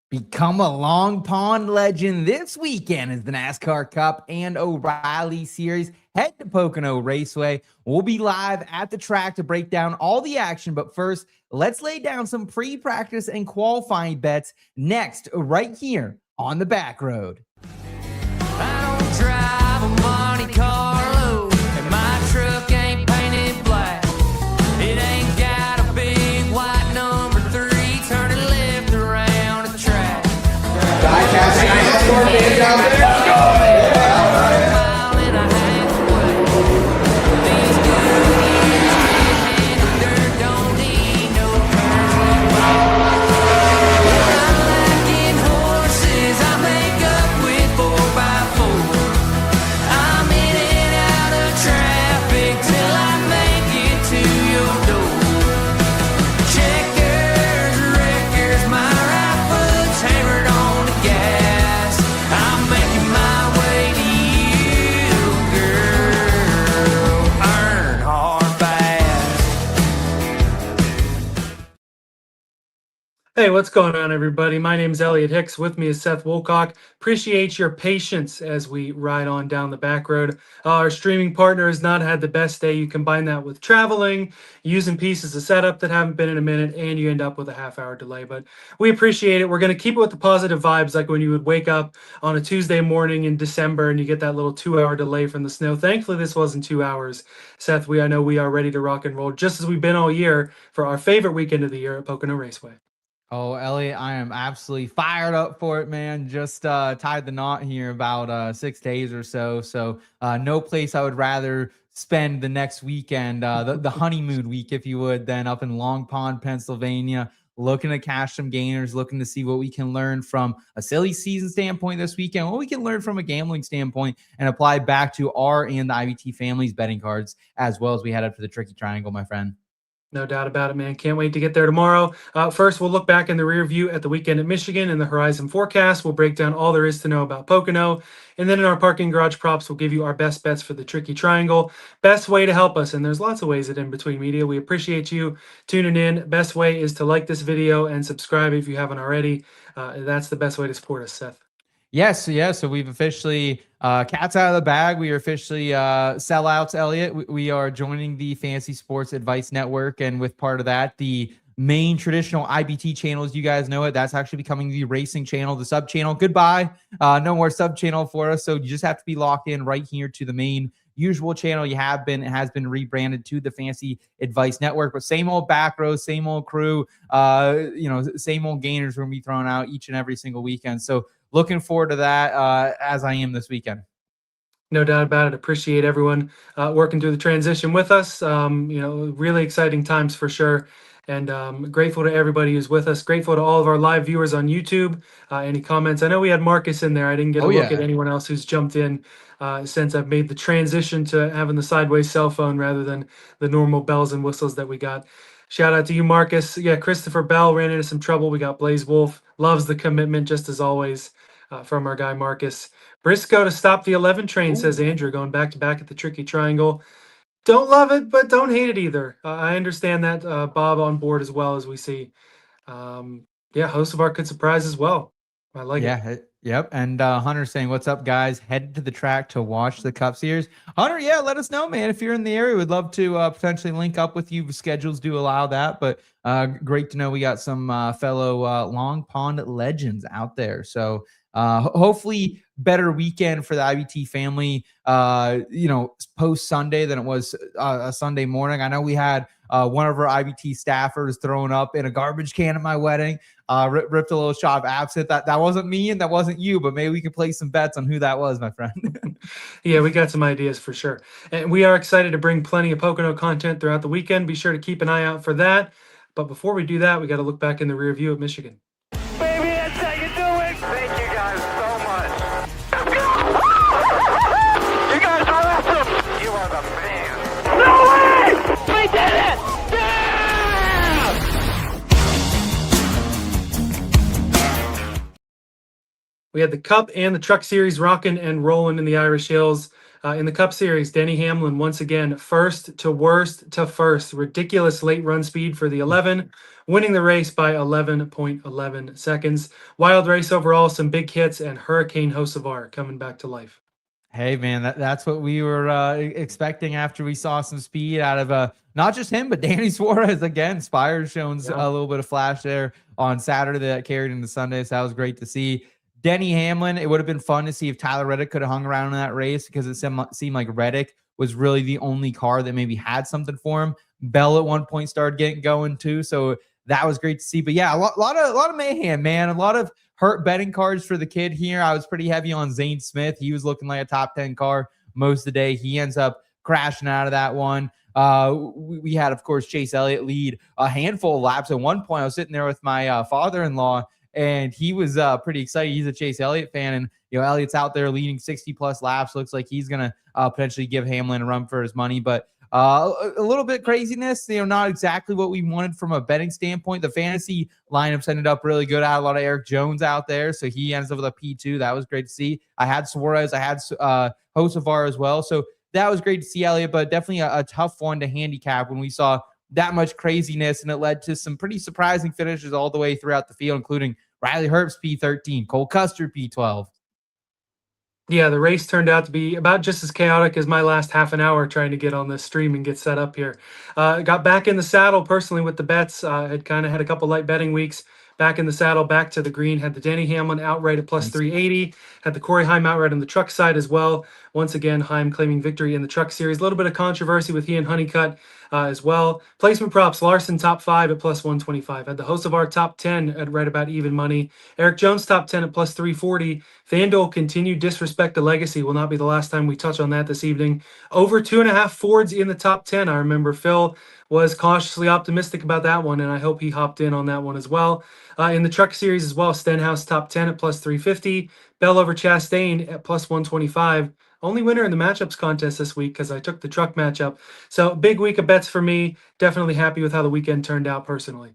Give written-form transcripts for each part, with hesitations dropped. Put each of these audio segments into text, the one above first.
Become a Long Pond legend this weekend as the NASCAR Cup and O'Reilly Series head to Pocono Raceway. We'll be live at the track to break down all the action, but first, let's lay down some pre-practice and qualifying bets next, right here on the Backroad. I don't drive a Monte Carlo, and my truck ain't painted black. It ain't got a big white number 3 turning left around the track. Die-casting NASCAR fans out there. Let's go! Hey, what's going on, everybody? My name is Elliot Hicks. With me is Seth Woolcock. Appreciate your patience as we ride on down the back road. Our streaming partner has not had the best day. You combine that with traveling, using pieces of setup that haven't been in a minute, and you end up with a half-hour delay. But we appreciate it. We're going to keep it with the positive vibes, like when you would wake up on a Tuesday morning in December and you get that little 2-hour delay from the snow. Thankfully, this wasn't 2 hours. Seth, I know we are ready to rock and roll, just as we've been all year for our favorite weekend of the year at Pocono Raceway. Oh, Elliot, I am absolutely fired up for it, man. Just tied the knot here about 6 days or so. So no place I would rather spend the next weekend, the honeymoon week, if you would, than up in Long Pond, Pennsylvania, looking to cash some gainers, looking to see what we can learn from a silly season standpoint this weekend, what we can learn from a gambling standpoint, and apply back to our and the IBT family's betting cards, as well as we head up to the Tricky Triangle, my friend. No doubt about it, man. Can't wait to get there tomorrow. First, we'll look back in the rear view at the weekend at Michigan and the horizon forecast. We'll break down all there is to know about Pocono. And then in our parking garage props, we'll give you our best bets for the Tricky Triangle. Best way to help us, and there's lots of ways at In Between Media. We appreciate you tuning in. Best way is to like this video and subscribe if you haven't already. That's the best way to support us, Seth. Yes, yeah. So we've officially cat's out of the bag. We are officially sellouts, Elliot. We are joining the Fantasy Sports Advice Network, and with part of that, the main traditional IBT channel, as you guys know it, that's actually becoming the racing channel, the sub channel. Goodbye, no more sub channel for us. So you just have to be locked in right here to the main usual channel. It has been rebranded to the Fantasy Advice Network, but same old back row, same old crew, same old gainers we're gonna be throwing out each and every single weekend. So looking forward to that as I am this weekend. No doubt about it. Appreciate everyone working through the transition with us. Really exciting times for sure. And grateful to everybody who's with us. Grateful to all of our live viewers on YouTube. Any comments? I know we had Marcus in there. I didn't get a look at anyone else who's jumped in since I've made the transition to having the sideways cell phone rather than the normal bells and whistles that we got. Shout out to you, Marcus. Yeah, Christopher Bell ran into some trouble. We got Blaze Wolf. Loves the commitment, just as always, from our guy, Marcus. Briscoe to stop the 11 train, says Andrew, going back to back at the Tricky Triangle. Don't love it, but don't hate it either. I understand that. Bob on board as well, as we see. Host of our Could Surprise as well. I like it. Yep. And Hunter saying, what's up, guys? Headed to the track to watch the Cup Series. Hunter, yeah, let us know, man. If you're in the area, we'd love to potentially link up with you. Schedules do allow that, but great to know we got some fellow Long Pond legends out there. So hopefully better weekend for the IBT family, post Sunday than it was a Sunday morning. I know we had one of our IBT staffers throwing up in a garbage can at my wedding, ripped a little shot of absinthe. That wasn't me and that wasn't you, but maybe we could play some bets on who that was, my friend. Yeah, we got some ideas for sure. And we are excited to bring plenty of Pocono content throughout the weekend. Be sure to keep an eye out for that. But before we do that, we got to look back in the rear view at Michigan. Baby, that's how you do it. Thank you guys so much. You guys are awesome. You are the man. No way! We did it! Yeah! We had the Cup and the Truck Series rocking and rolling in the Irish Hills. In the Cup Series, Denny Hamlin once again first to worst to first. Ridiculous late run speed for the 11, winning the race by 11.11 seconds. Wild race overall, some big hits, and Hurricane Hocevar coming back to life. Hey man, that's what we were expecting after we saw some speed out of not just him, but Danny Suarez again. Spires showing a little bit of flash there on Saturday that carried into Sunday, so that was great to see. Denny Hamlin, it would have been fun to see if Tyler Reddick could have hung around in that race because it seemed like Reddick was really the only car that maybe had something for him. Bell at one point started getting going too, so that was great to see. But yeah, a lot of mayhem, man. A lot of hurt betting cards for the kid here. I was pretty heavy on Zane Smith. He was looking like a top 10 car most of the day. He ends up crashing out of that one. We had, of course, Chase Elliott lead a handful of laps. At one point, I was sitting there with my father-in-law, and he was pretty excited. He's a Chase Elliott fan, and Elliott's out there leading 60-plus laps. Looks like he's going to potentially give Hamlin a run for his money. But a little bit craziness, not exactly what we wanted from a betting standpoint. The fantasy lineups ended up really good. I had a lot of Erik Jones out there, so he ends up with a P2. That was great to see. I had Suarez, I had Hocevar as well, so that was great to see, Elliot, but definitely a tough one to handicap when we saw that much craziness, and it led to some pretty surprising finishes all the way throughout the field, including Riley Herbst P13, Cole Custer P12. Yeah, the race turned out to be about just as chaotic as my last half an hour trying to get on this stream and get set up here. Got back in the saddle personally with the bets. Had kind of had a couple light betting weeks. Back in the saddle, back to the green. Had the Denny Hamlin outright at plus 380. Had the Corey Heim outright on the truck side as well. Once again, Heim claiming victory in the truck series. A little bit of controversy with he and Honeycutt as well. Placement props, Larson top 5 at plus 125. Had the Hocevar top 10 at right about even money. Erik Jones top 10 at plus 340. FanDuel continued disrespect the legacy. Will not be the last time we touch on that this evening. Over 2.5 Fords in the top 10. I remember Phil was cautiously optimistic about that one, and I hope he hopped in on that one as well. In the truck series as well, Stenhouse top 10 at plus 350. Bell over Chastain at plus 125. Only winner in the matchups contest this week because I took the truck matchup. So big week of bets for me. Definitely happy with how the weekend turned out personally.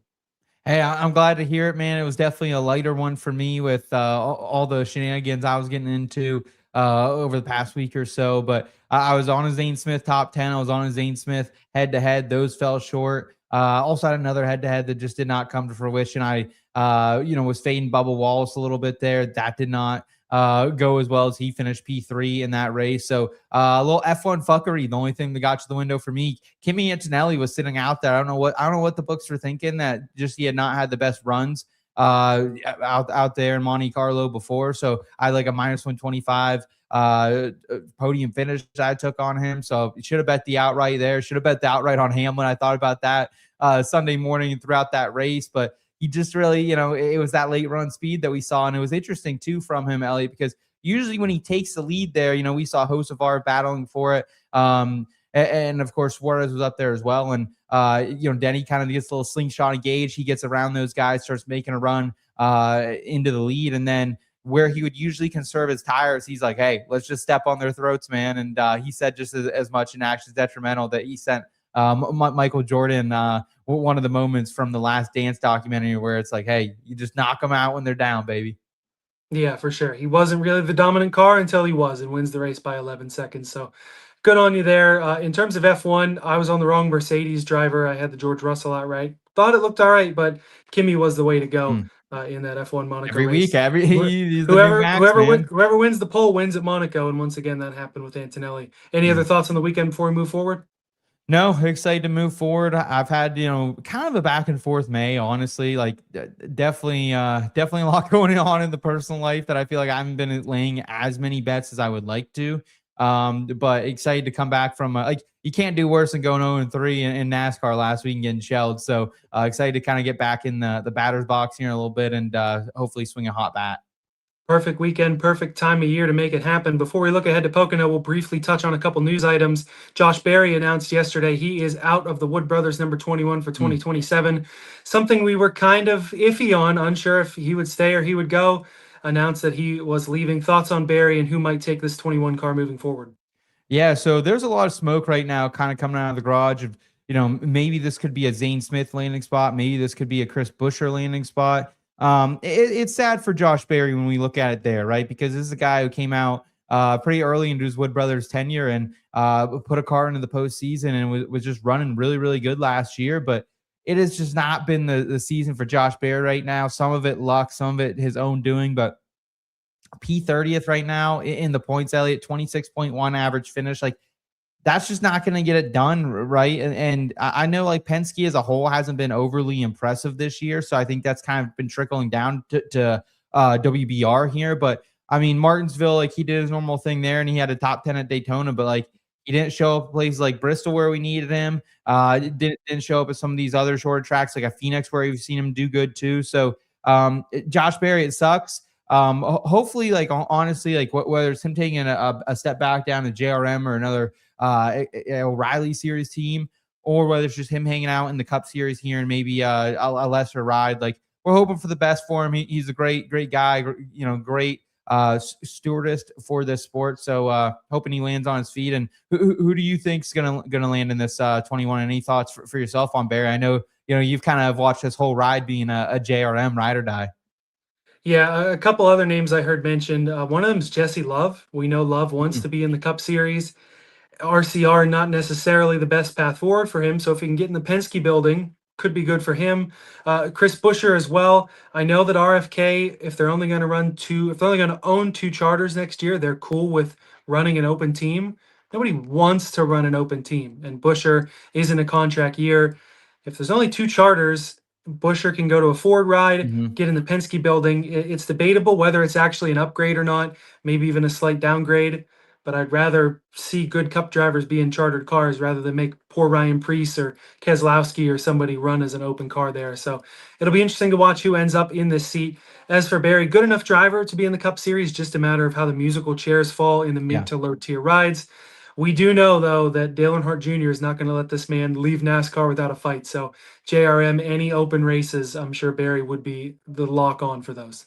Hey, I'm glad to hear it, man. It was definitely a lighter one for me with all the shenanigans I was getting into over the past week or so. But I was on a Zane Smith top 10. I was on a Zane Smith head-to-head. Those fell short. Also had another head-to-head that just did not come to fruition. I was fading Bubba Wallace a little bit there. That did not go as well as he finished P3 in that race. So a little F1 fuckery. The only thing that got to the window for me, Kimi Antonelli was sitting out there. I don't know what the books were thinking, that just he had not had the best runs out there in Monte Carlo before. So I had like a minus 125 podium finish I took on him. So should have bet the outright there. Should have bet the outright on Hamlin. I thought about that Sunday morning and throughout that race, but he just really, it was that late run speed that we saw. And it was interesting too from him, Elliot, because usually when he takes the lead there, we saw Hocevar battling for it. And of course, Suarez was up there as well. And, Denny kind of gets a little slingshot engaged. He gets around those guys, starts making a run into the lead. And then where he would usually conserve his tires, he's like, hey, let's just step on their throats, man. And he said just as much in actions detrimental that he sent Michael Jordan, one of the moments from the Last Dance documentary where it's like, hey, you just knock them out when they're down, baby. Yeah, for sure. He wasn't really the dominant car until he was and wins the race by 11 seconds. So good on you there. In terms of F1, I was on the wrong Mercedes driver. I had the George Russell outright. Thought it looked all right, but Kimi was the way to go in that F1 Monaco every race. week. Whoever wins the pole wins at Monaco. And once again, that happened with Antonelli. Any other thoughts on the weekend before we move forward? No, excited to move forward. I've had, kind of a back and forth May, honestly, like definitely a lot going on in the personal life that I feel like I haven't been laying as many bets as I would like to. But excited to come back from you can't do worse than going 0-3 in NASCAR last week and getting shelled. So excited to kind of get back in the batter's box here in a little bit and hopefully swing a hot bat. Perfect weekend, perfect time of year to make it happen. Before we look ahead to Pocono, we'll briefly touch on a couple news items. Josh Berry announced yesterday he is out of the Wood Brothers number 21 for 2027. Something we were kind of iffy on, unsure if he would stay or he would go. Announced that he was leaving. Thoughts on Berry and who might take this 21 car moving forward? Yeah, so there's a lot of smoke right now kind of coming out of the garage of, maybe this could be a Zane Smith landing spot. Maybe this could be a Chris Buescher landing spot. It's sad for Josh Berry when we look at it there, right? Because this is a guy who came out pretty early into his Wood Brothers tenure and put a car into the postseason and was just running really, really good last year. But it has just not been the season for Josh Berry right now. Some of it luck, some of it his own doing, but P30th right now in the points, Elliot, 26.1 average finish. Like, that's just not going to get it done, right? And I know like Penske as a whole hasn't been overly impressive this year, so I think that's kind of been trickling down to WBR here. But I mean, Martinsville, like he did his normal thing there, and he had a top 10 at Daytona, but like he didn't show up at places like Bristol where we needed him. Didn't show up at some of these other shorter tracks like a Phoenix where we've seen him do good too. So Josh Berry, it sucks. Hopefully, like honestly, like whether it's him taking a step back down to JRM or another O'Reilly Series team, or whether it's just him hanging out in the Cup Series here and maybe a lesser ride. Like, we're hoping for the best for him. He's a great guy, great stewardess for this sport. So hoping he lands on his feet. And who do you think's gonna land in this 21? Any thoughts for yourself on Barry? I know you've kind of watched this whole ride being a JRM ride or die. Yeah, a couple other names I heard mentioned. One of them is Jesse Love. We know Love wants to be in the Cup Series. RCR not necessarily the best path forward for him. So if he can get in the Penske building, could be good for him. Chris Buescher as well. I know that RFK, if they're only going to own 2 charters next year, they're cool with running an open team. Nobody wants to run an open team, and Buescher is in a contract year. If there's only 2 charters, Buescher can go to a Ford ride, get in the Penske building. It's debatable whether it's actually an upgrade or not, maybe even a slight downgrade. But I'd rather see good Cup drivers be in chartered cars rather than make poor Ryan Preece or Keselowski or somebody run as an open car there. So it'll be interesting to watch who ends up in this seat. As for Barry, good enough driver to be in the Cup Series, just a matter of how the musical chairs fall in the mid to low tier rides. We do know, though, that Dale Earnhardt Jr. is not going to let this man leave NASCAR without a fight. So JRM, any open races, I'm sure Barry would be the lock on for those.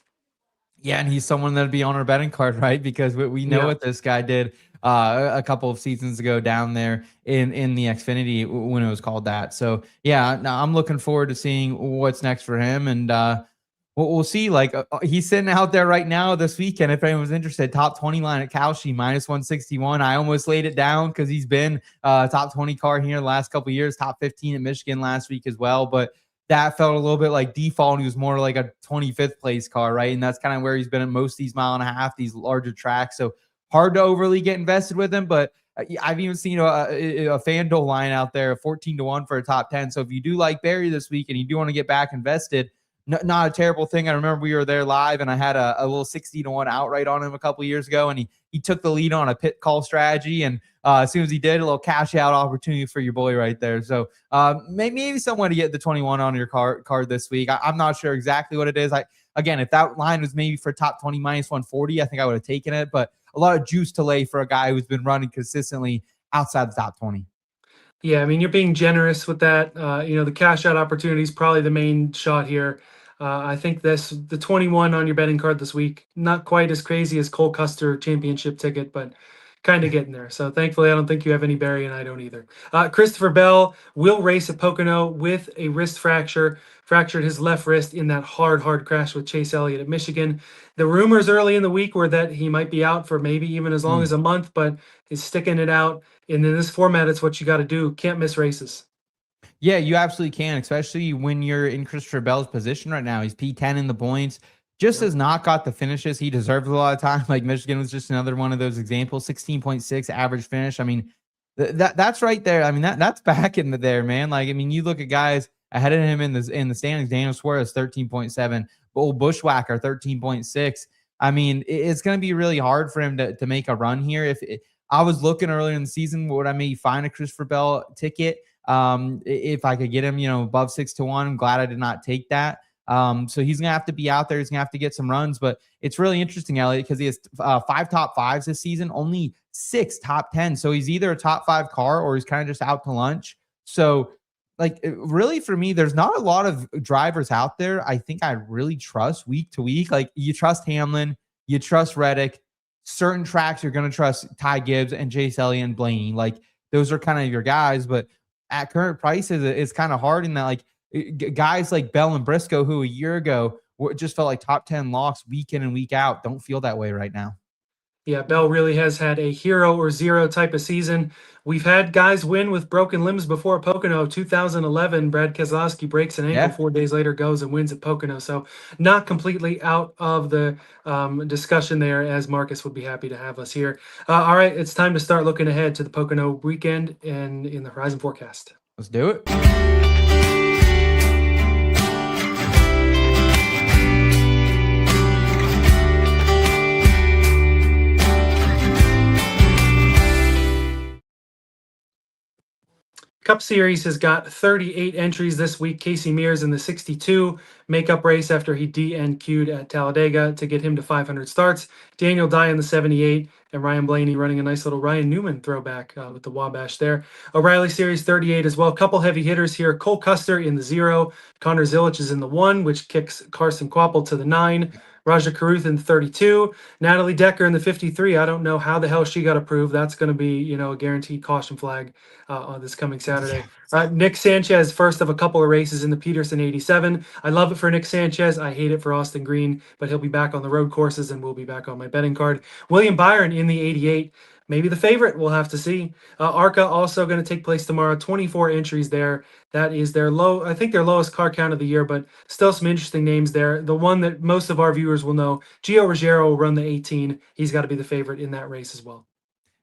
Yeah, and he's someone that'd be on our betting card, right? Because we know what this guy did a couple of seasons ago down there in the Xfinity when it was called that. So yeah, no, I'm looking forward to seeing what's next for him, and we'll see. Like he's sitting out there right now this weekend. If anyone's interested, top 20 line at Kalshi -161. I almost laid it down because he's been top 20 car here the last couple of years, top 15 at Michigan last week as well, but that felt a little bit like default. And he was more like a 25th place car, right? And that's kind of where he's been at most of these 1.5 miles, these larger tracks. So hard to overly get invested with him. But I've even seen a FanDuel line out there, 14-1 for a top 10. So if you do like Barry this week and you do want to get back invested, not a terrible thing. I remember we were there live and I had a little 60-1 outright on him a couple of years ago, and he took the lead on a pit call strategy, and as soon as he did, a little cash out opportunity for your boy right there. So maybe someone to get the 21 on your card this week. I'm not sure exactly what it is. Again, if that line was maybe for top 20 -140, I think I would have taken it, but a lot of juice to lay for a guy who's been running consistently outside the top 20. Yeah, I mean, you're being generous with that. The cash out opportunity is probably the main shot here. I think the 21 on your betting card this week, not quite as crazy as Cole Custer championship ticket, but kind of getting there. So thankfully, I don't think you have any Barry, and I don't either. Christopher Bell will race at Pocono with a wrist fracture, fractured his left wrist in that hard crash with Chase Elliott at Michigan. The rumors early in the week were that he might be out for maybe even as long as a month, but he's sticking it out. And in this format, it's what you got to do. Can't miss races. Yeah, you absolutely can, especially when you're in Christopher Bell's position right now. He's P10 in the points. Just has not got the finishes he deserves a lot of time. Like Michigan was just another one of those examples. 16.6 average finish. I mean, that's right there. I mean, that's back in there, man. Like, I mean, you look at guys ahead of him in the standings. Daniel Suarez 13.7, old Bushwhacker 13.6. I mean, it's going to be really hard for him to make a run here. I was looking earlier in the season, would I maybe find a Christopher Bell ticket if I could get him, above 6-1. I'm glad I did not take that. So he's going to have to be out there. He's going to have to get some runs, but it's really interesting, Elliot, because he has 5 top 5s this season, only 6 top 10. So he's either a top 5 car or he's kind of just out to lunch. So like really for me, there's not a lot of drivers out there I think I really trust week to week. Like you trust Hamlin, you trust Reddick. Certain tracks you're going to trust Ty Gibbs and Chase Elliott and Blaney. Like those are kind of your guys, but at current prices, it's kind of hard in that like guys like Bell and Briscoe, who a year ago it just felt like top 10 locks week in and week out. Don't feel that way right now. Yeah, Bell really has had a hero or zero type of season. We've had guys win with broken limbs before. Pocono 2011, Brad Keselowski breaks an ankle, Yeah. 4 days later goes and wins at Pocono. So not completely out of the discussion there, as Marcus would be happy to have us here. All right, it's time to start looking ahead to the Pocono weekend and in the Horizon forecast. Let's do it. Cup Series has got 38 entries this week. Casey Mears in the 62 makeup race after he DNQ'd at Talladega to get him to 500 starts. Daniel Dye in the 78, and Ryan Blaney running a nice little Ryan Newman throwback with the Wabash there. O'Reilly Series 38 as well. Couple heavy hitters here. Cole Custer in the 0. Connor Zilic is in the 1, which kicks Carson Quapple to the 9. Raja Karuth in 32. Natalie Decker in the 53. I don't know how the hell she got approved. That's going to be, a guaranteed caution flag on this coming Saturday. Nick Sanchez, first of a couple of races in the Peterson 87. I love it for Nick Sanchez. I hate it for Austin Green, but he'll be back on the road courses and will be back on my betting card. William Byron in the 88. Maybe the favorite. We'll have to see. ARCA also going to take place tomorrow. 24 entries there. That is their I think their lowest car count of the year, but still some interesting names there. The one that most of our viewers will know, Gio Ruggiero will run the 18. He's got to be the favorite in that race as well.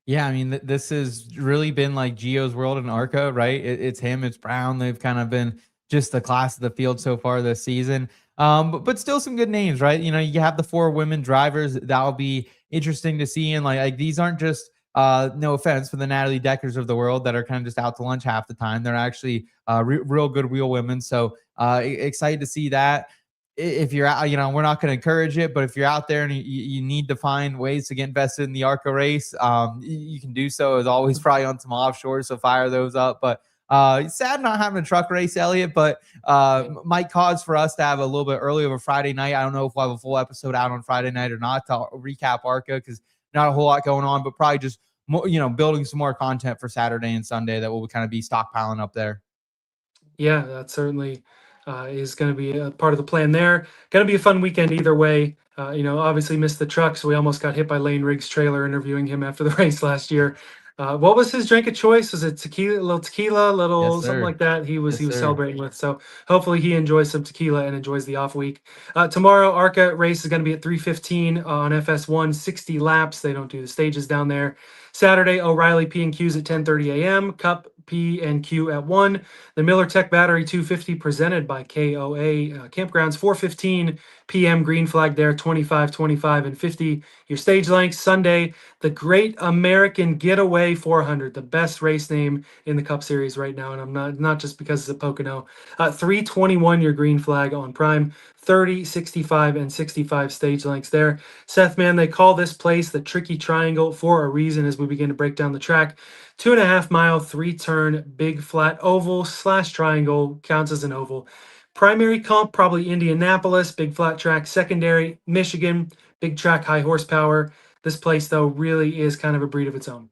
Yeah, I mean, this has really been like Gio's world in ARCA, right? It's him, it's Brown. They've kind of been just the class of the field so far this season. But still some good names, right? You have the 4 women drivers. That'll be interesting to see. And like these aren't just no offense for the Natalie Deckers of the world that are kind of just out to lunch half the time. They're actually real good wheel women. So excited to see that. If you're out, we're not going to encourage it, but if you're out there and you need to find ways to get invested in the ARCA race, you can do so. As always, probably on some offshore, so fire those up. But sad not having a truck race, Elliot, but might cause for us to have a little bit early of a Friday night. I don't know if we'll have a full episode out on Friday night or not to recap ARCA, because not a whole lot going on, but probably just more, building some more content for Saturday and Sunday that will kind of be stockpiling up there. Yeah, that certainly is going to be a part of the plan there. Going to be a fun weekend either way. Obviously missed the truck, so we almost got hit by Lane Riggs' trailer interviewing him after the race last year. What was his drink of choice? Was it tequila, Yes, something like that? He was Yes, sir. celebrating with. So hopefully he enjoys some tequila and enjoys the off week. Tomorrow, ARCA race is going to be at 3:15 on FS1, 60 laps. They don't do the stages down there. Saturday, O'Reilly P&Q's at 10:30 a.m. Cup P&Q at 1. The MillerTech Battery 250 presented by KOA Campgrounds, 4:15 p.m. green flag there, 25, 25, and 50. Your stage length Sunday, the Great American Getaway 400, the best race name in the Cup Series right now, and I'm not just because it's a Pocono. 3:21 your green flag on Prime, 30, 65, and 65 stage lengths there. Seth, man, they call this place the Tricky Triangle for a reason as we begin to break down the track. 2.5 mile, 3-turn, big flat oval / triangle, counts as an oval. Primary comp, probably Indianapolis, big flat track. Secondary, Michigan, big track, high horsepower. This place, though, really is kind of a breed of its own.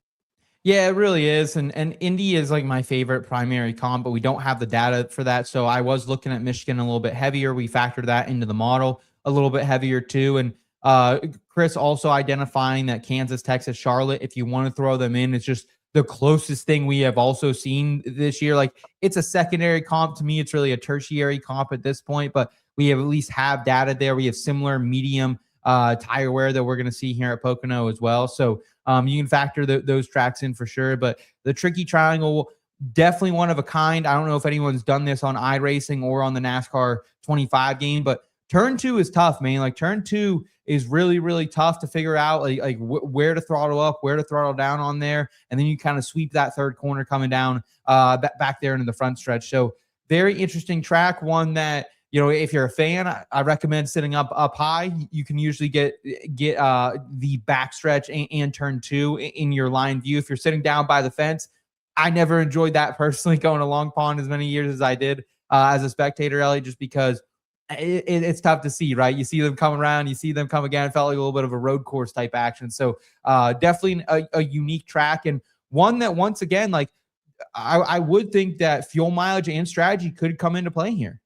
Yeah, it really is. And Indy is like my favorite primary comp, but we don't have the data for that. So I was looking at Michigan a little bit heavier. We factored that into the model a little bit heavier too. And Chris also identifying that Kansas, Texas, Charlotte, if you want to throw them in, it's just the closest thing we have also seen this year. Like, it's a secondary comp to me. It's really a tertiary comp at this point, but we have at least have data there. We have similar medium tire wear that we're going to see here at Pocono as well. So you can factor those tracks in for sure. But the Tricky Triangle, definitely one of a kind. I don't know if anyone's done this on iRacing or on the NASCAR 25 game, but turn 2 is tough, man. Like, turn 2 is really, really tough to figure out, where to throttle up, where to throttle down on there. And then you kind of sweep that third corner coming down back there into the front stretch. So very interesting track. One that, if you're a fan, I recommend sitting up high. You can usually get the backstretch and turn 2 in your line view. If you're sitting down by the fence, I never enjoyed that personally, going to Long Pond as many years as I did as a spectator, Ellie, just because it's tough to see, right? You see them come around, you see them come again. It felt like a little bit of a road course type action. So definitely a unique track, and one that, once again, like, I would think that fuel mileage and strategy could come into play here.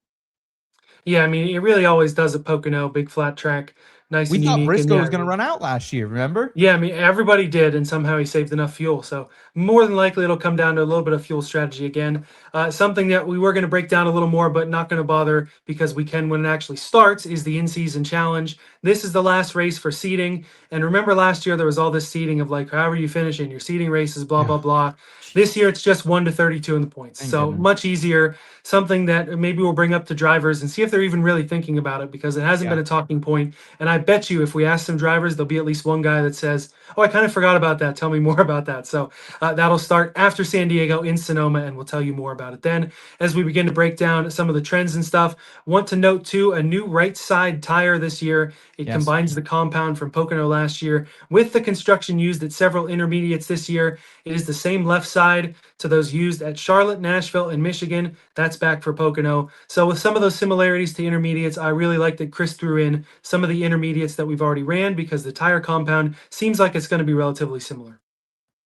Yeah, I mean, it really always does at Pocono, big flat track, nice We and thought unique. And Briscoe yeah, was I going to mean, run out last year. Remember? yeah, I mean, everybody did, and somehow he saved enough fuel. So more than likely, it'll come down to a little bit of fuel strategy again. Something that we were going to break down a little more, but not going to bother because we can when it actually starts, is the in-season challenge. This is the last race for seeding. And remember last year, there was all this seeding of like, however you finish in your seeding races, blah, Yeah. blah, blah. This year, it's just 1 to 32 in the points. Thank So goodness. much easier. Something that maybe we'll bring up to drivers and see if they're even really thinking about it, because it hasn't Yeah. been a talking point. And I bet you if we ask some drivers, there'll be at least one guy that says, "Oh, I kind of forgot about that. Tell me more about that." So that'll start after San Diego in Sonoma, and we'll tell you more about it then as we begin to break down some of the trends and stuff. Want to note too, a new right side tire this year. It Yes. combines the compound from Pocono last year with the construction used at several intermediates this year. It is the same left side to those used at Charlotte, Nashville, and Michigan. That's back for Pocono. So with some of those similarities to intermediates, I really like that Chris threw in some of the intermediates that we've already ran, because the tire compound seems like it's going to be relatively similar.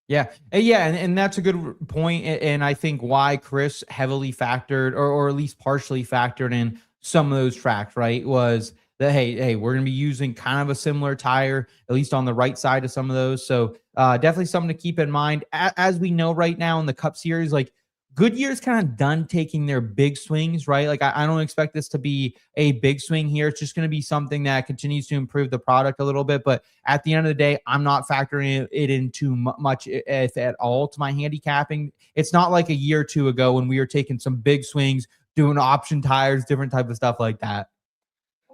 Yeah. And that's a good point. And I think why Chris heavily factored or at least partially factored in some of those tracks, right, was that, hey, we're going to be using kind of a similar tire, at least on the right side of some of those. So definitely something to keep in mind. As we know right now in the Cup Series, like Goodyear's kind of done taking their big swings, right? Like I don't expect this to be a big swing here. It's just going to be something that continues to improve the product a little bit. But at the end of the day, I'm not factoring it into much, if at all, to my handicapping. It's not like a year or two ago when we were taking some big swings, doing option tires, different type of stuff like that.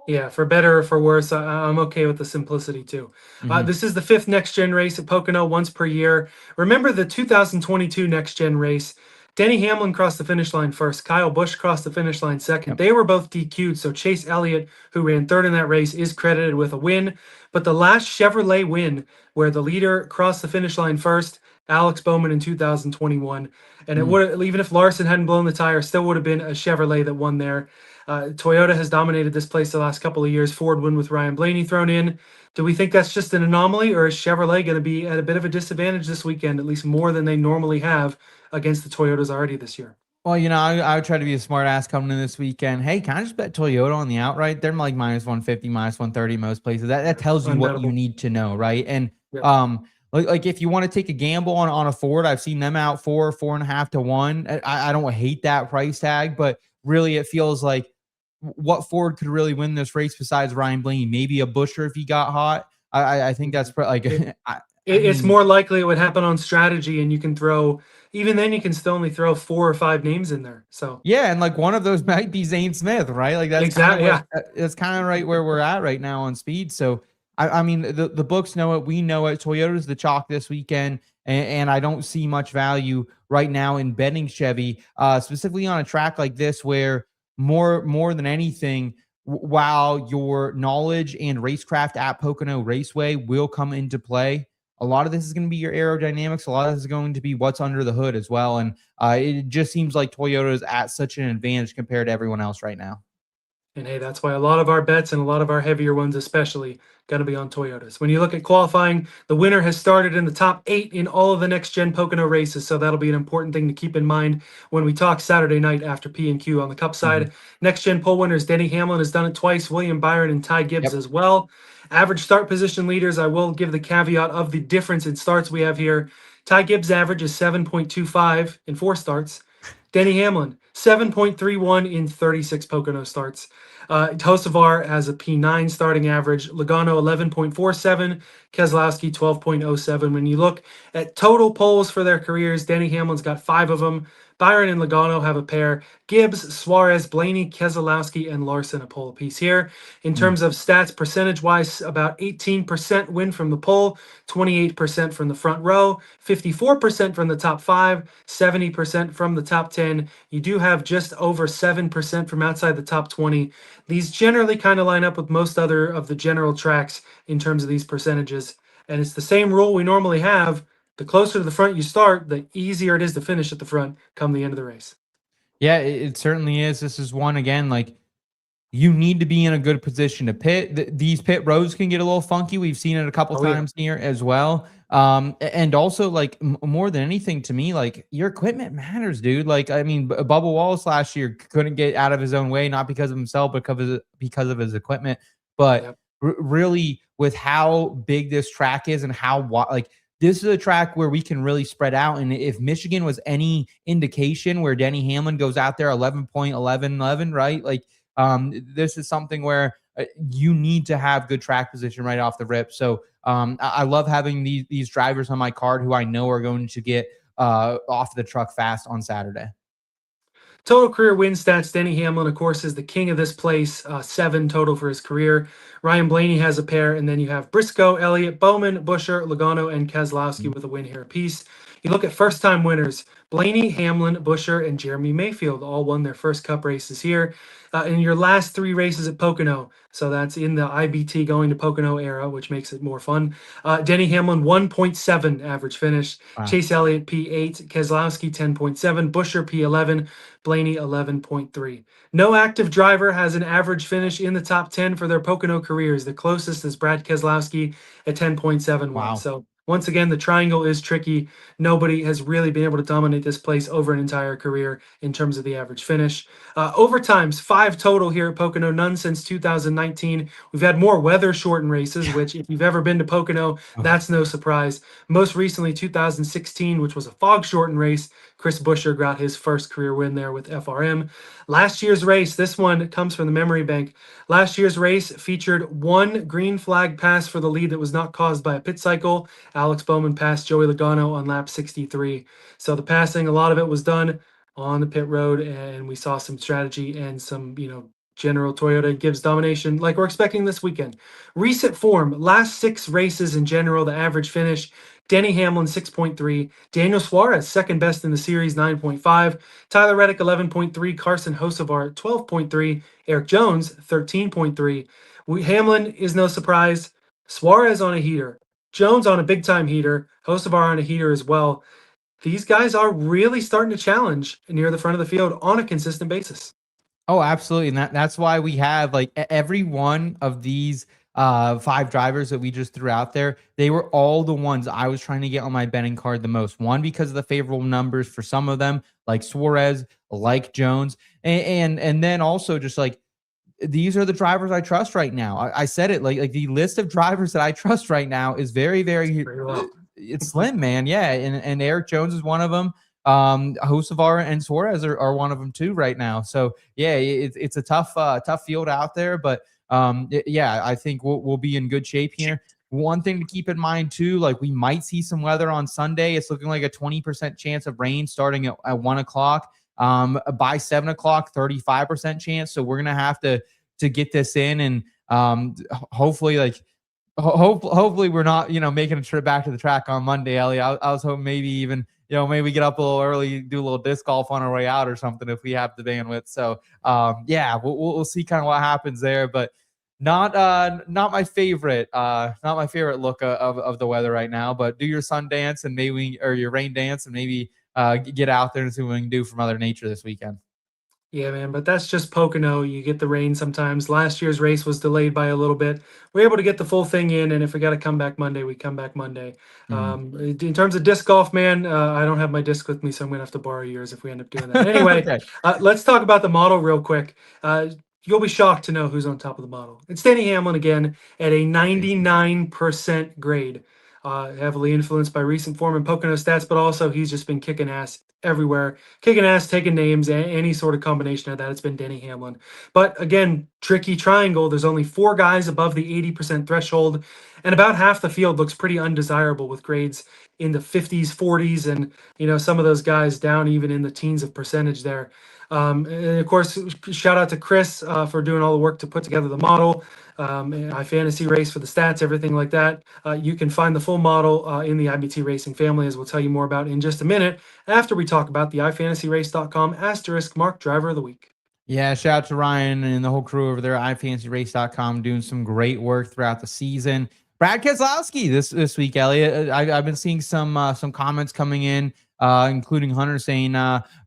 Yeah, for better or for worse, I'm okay with the simplicity too. Mhm. This is the 5th next gen race at Pocono, once per year. Remember the 2022 next gen race? Denny Hamlin crossed the finish line first. Kyle Busch crossed the finish line second. Yep. They were both DQ'd, so Chase Elliott, who ran third in that race, is credited with a win. But the last Chevrolet win, where the leader crossed the finish line first, Alex Bowman in 2021, and it would, even if Larson hadn't blown the tire, still would have been a Chevrolet that won there. Toyota has dominated this place the last couple of years. Ford win with Ryan Blaney thrown in. Do we think that's just an anomaly, or is Chevrolet going to be at a bit of a disadvantage this weekend, at least more than they normally have against the Toyotas already this year? Well, I would try to be a smart ass coming in this weekend. Hey, can I just bet Toyota on the outright? They're like minus 150, minus 130 most places. That tells you what you Unbettable. need to know, right? And Yeah. like if you want to take a gamble on a Ford, I've seen them out 4.5 to 1. I don't hate that price tag, but really it feels like what Ford could really win this race besides Ryan Blaney? Maybe a Busher if he got hot. I think that's like It's mean, more likely it would happen on strategy, and you can throw, even then, you can still only throw 4 or 5 names in there. So yeah, and like one of those might be Zane Smith, right? Like that's kind of exactly, yeah. that's kind of right where we're at right now on speed. So I mean the books know it, we know it. Toyota's the chalk this weekend, and I don't see much value right now in betting Chevy, specifically on a track like this where more than anything, while your knowledge and racecraft at Pocono Raceway will come into play, a lot of this is going to be your aerodynamics. A lot of this is going to be what's under the hood as well. And it just seems like Toyota is at such an advantage compared to everyone else right now. And hey, that's why a lot of our bets, and a lot of our heavier ones especially, going to be on Toyotas. When you look at qualifying, the winner has started in the top 8 in all of the next gen Pocono races, so that'll be an important thing to keep in mind when we talk Saturday night after P&Q. On the Cup side, next gen pole winners, Denny Hamlin has done it twice, William Byron and Ty Gibbs Yep. as well. Average start position leaders, I will give the caveat of the difference in starts we have here. Ty Gibbs' average is 7.25 in 4 starts. Denny Hamlin, 7.31 in 36 Pocono starts. Tosavar has a P9 starting average. Logano 11.47. Keselowski 12.07. When you look at total poles for their careers, Denny Hamlin's got 5 of them. Byron and Logano have a pair. Gibbs, Suarez, Blaney, Keselowski, and Larson a pole apiece here. In terms of stats, percentage-wise, about 18% win from the pole, 28% from the front row, 54% from the top 5, 70% from the top 10. You do have just over 7% from outside the top 20. These generally kind of line up with most other of the general tracks in terms of these percentages. And it's the same rule we normally have. The closer to the front you start, the easier it is to finish at the front come the end of the race. Yeah, it certainly is. This is one again, like you need to be in a good position to pit. These pit roads can get a little funky. We've seen it a couple times here as well. And also, like, more than anything to me, like, your equipment matters, dude. Like, I mean, Bubba Wallace last year couldn't get out of his own way, not because of himself, but because of his equipment. But really, with how big this track is and how like, this is a track where we can really spread out. And if Michigan was any indication, where Denny Hamlin goes out there 11.11, right? Like, this is something where you need to have good track position right off the rip. So I love having these drivers on my card who I know are going to get off the truck fast on Saturday. Total career win stats. Denny Hamlin, of course, is the king of this place. 7 total for his career. Ryan Blaney has a pair, and then you have Briscoe, Elliott, Bowman, Buescher, Logano, and Keselowski with a win here apiece. You look at first-time winners. Blaney, Hamlin, Buescher, and Jeremy Mayfield all won their first Cup races here. In your last 3 races at Pocono, so that's in the IBT going to Pocono era, which makes it more fun. Denny Hamlin, 1.7 average finish. Wow. Chase Elliott, P8. Keselowski, 10.7. Buescher, P11. Blaney, 11.3. No active driver has an average finish in the top 10 for their Pocono careers. The closest is Brad Keselowski at 10.71. Wow. So once again, the triangle is tricky. Nobody has really been able to dominate this place over an entire career in terms of the average finish. Overtimes, 5 total here at Pocono, none since 2019. We've had more weather-shortened races, which if you've ever been to Pocono, that's no surprise. Most recently, 2016, which was a fog-shortened race. Chris Buescher got his first career win there with FRM. Last year's race, this one comes from the memory bank. Last year's race featured 1 green flag pass for the lead that was not caused by a pit cycle. Alex Bowman passed Joey Logano on lap 63. So the passing, a lot of it was done on the pit road, and we saw some strategy and some, general Toyota Gibbs domination like we're expecting this weekend. Recent form, last 6 races in general, the average finish. Denny Hamlin, 6.3. Daniel Suarez, second best in the series, 9.5. Tyler Reddick, 11.3. Carson Hocevar, 12.3. Erik Jones, 13.3. Hamlin is no surprise. Suarez on a heater. Jones on a big-time heater. Hocevar on a heater as well. These guys are really starting to challenge near the front of the field on a consistent basis. Oh, absolutely. And that's why we have, like, every one of these 5 drivers that we just threw out there. They were all the ones I was trying to get on my betting card the most. One, because of the favorable numbers for some of them, like Suarez, like Jones. And then also just, like, these are the drivers I trust right now. I said it, like the list of drivers that I trust right now is very, very, it's slim, man. Yeah. And Erik Jones is one of them. Hocevar and Suarez are one of them too right now. So yeah, it's a tough field out there, but yeah, I think we'll be in good shape here. One thing to keep in mind too, like, we might see some weather on Sunday. It's looking like a 20% chance of rain starting at 1 o'clock. By 7 o'clock, 35% chance. So we're gonna have to get this in, and hopefully, like, hopefully we're not making a trip back to the track on Monday, Elliot. I was hoping maybe even maybe we get up a little early, do a little disc golf on our way out or something if we have the bandwidth. So yeah, we'll see kind of what happens there, but not my favorite look of the weather right now. But do your sun dance and or your rain dance, and maybe get out there and see what we can do for Mother Nature this weekend. Yeah, man, but that's just Pocono. You get the rain sometimes. Last year's race was delayed by a little bit. We're able to get the full thing in, and if we got to come back Monday, we come back Monday. In terms of disc golf, man, I don't have my disc with me, so I'm going to have to borrow yours if we end up doing that. Anyway, okay. Let's talk about the model real quick. You'll be shocked to know who's on top of the model. It's Denny Hamlin again at a 99% grade. Heavily influenced by recent form and Pocono stats, but also he's just been kicking ass everywhere. Kicking ass, taking names, any sort of combination of that. It's been Denny Hamlin. But again, tricky triangle. There's only 4 guys above the 80% threshold, and about half the field looks pretty undesirable with grades in the 50s, 40s, and some of those guys down even in the teens of percentage there. And of course, shout out to Chris for doing all the work to put together the model. iFantasy Race for the stats, everything like that. You can find the full model in the IBT Racing family, as we'll tell you more about in just a minute after we talk about the iFantasyRace.com Asterisk Mark Driver of the Week. Yeah, shout out to Ryan and the whole crew over there at iFantasyRace.com doing some great work throughout the season. Brad Keselowski this week, Elliot. I've been seeing some comments coming in including Hunter saying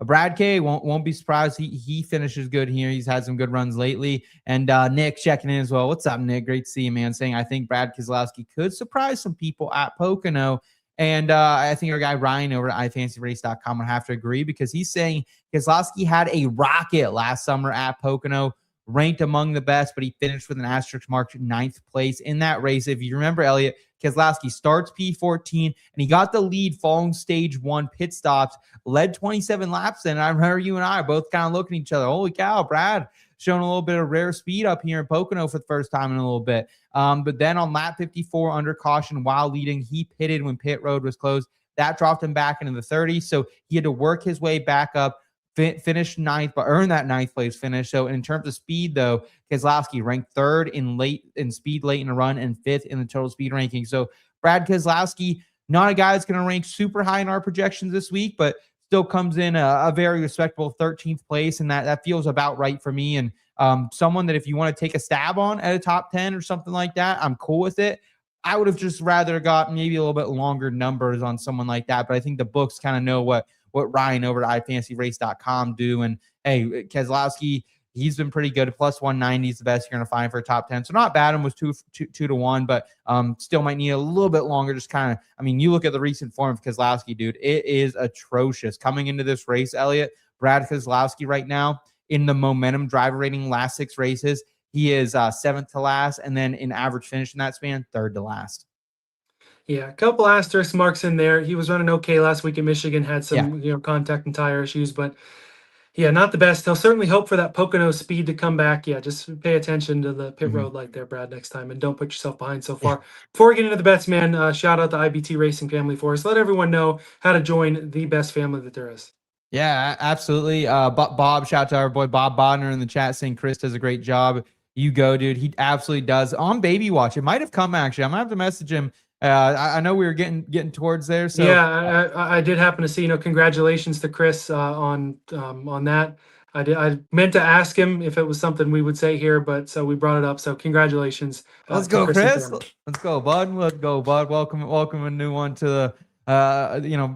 Brad K won't be surprised. He finishes good here. He's had some good runs lately. And Nick checking in as well. What's up, Nick? Great to see you, man. Saying I think Brad Keselowski could surprise some people at Pocono. And I think our guy Ryan over at ifantasyrace.com would have to agree, because he's saying Keselowski had a rocket last summer at Pocono, ranked among the best, but he finished with an asterisk mark 9th place in that race. If you remember, Elliot, Keselowski starts P14 and he got the lead following stage 1 pit stops, led 27 laps. And I remember you and I both kind of looking at each other. Holy cow, Brad showing a little bit of rare speed up here in Pocono for the first time in a little bit. But then on lap 54 under caution while leading, he pitted when pit road was closed. That dropped him back into the 30s. So he had to work his way back up, finish 9th, but earn that 9th place finish. So in terms of speed, though, Keselowski ranked 3rd in speed late in the run and 5th in the total speed ranking. So Brad Keselowski, not a guy that's going to rank super high in our projections this week, but still comes in a very respectable 13th place, and that feels about right for me. And someone that if you want to take a stab on at a top 10 or something like that, I'm cool with it. I would have just rather got maybe a little bit longer numbers on someone like that, but I think the books kind of know what Ryan over at ifantasyrace.com do. And hey, Keselowski, he's been pretty good. Plus 190 is the best you're going to find for a top 10. So not bad. And was 2 to 1, but still might need a little bit longer. Just kind of, I mean, you look at the recent form of Keselowski, dude, it is atrocious. Coming into this race, Elliot, Brad Keselowski right now in the momentum driver rating last 6 races, he is 7th to last. And then in average finish in that span, 3rd to last. Yeah, a couple asterisk marks in there. He was running okay last week in Michigan, had some contact and tire issues, but yeah, not the best. He'll certainly hope for that Pocono speed to come back. Yeah, just pay attention to the pit road light there, Brad, next time, and don't put yourself behind so far. Before we get into the bets, man, shout out the IBT Racing family for us. Let everyone know how to join the best family that there is. Yeah, absolutely. Bob, shout out to our boy Bob Bodner in the chat saying Chris does a great job. You go, dude. He absolutely does. On Baby Watch, it might have come actually. I'm gonna have to message him. I know we were getting towards there. So yeah, I did happen to see. Congratulations to Chris on that. I meant to ask him if it was something we would say here, but so we brought it up. So congratulations. Let's go, Chris. Let's go, bud. Let's go, bud. Welcome a new one to the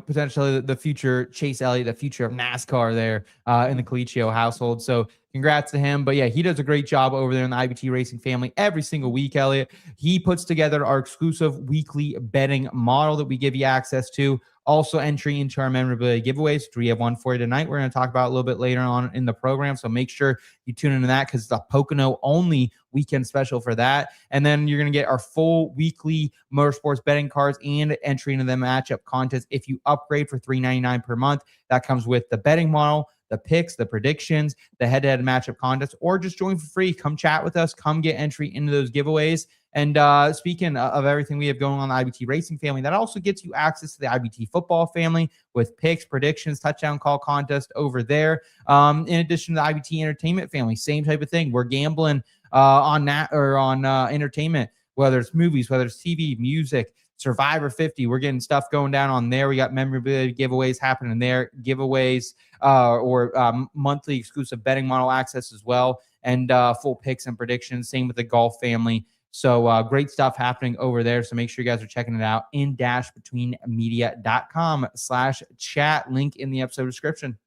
potentially the future Chase Elliott, the future of NASCAR there in the Colicchio household. So congrats to him. But yeah, he does a great job over there in the IBT Racing family every single week, Elliot. He puts together our exclusive weekly betting model that we give you access to. Also entry into our memorabilia giveaways, which we have one for you tonight. We're going to talk about a little bit later on in the program. So make sure you tune into that because it's a Pocono only weekend special for that. And then you're going to get our full weekly motorsports betting cards and entry into the matchup contest. If you upgrade for $3.99 per month, that comes with the betting model, the picks, the predictions, the head-to-head matchup contest, or just join for free. Come chat with us. Come get entry into those giveaways. And speaking of everything we have going on the IBT Racing family, that also gets you access to the IBT football family with picks, predictions, touchdown call contest over there. In addition to the IBT entertainment family, same type of thing. We're gambling on that or on entertainment, whether it's movies, whether it's TV, music, Survivor 50. We're getting stuff going down on there. We got memorabilia giveaways happening there, giveaways or monthly exclusive betting model access as well, and full picks and predictions. Same with the golf family. So great stuff happening over there. So make sure you guys are checking it out in dashbetweenmedia.com/chat. Link in the episode description.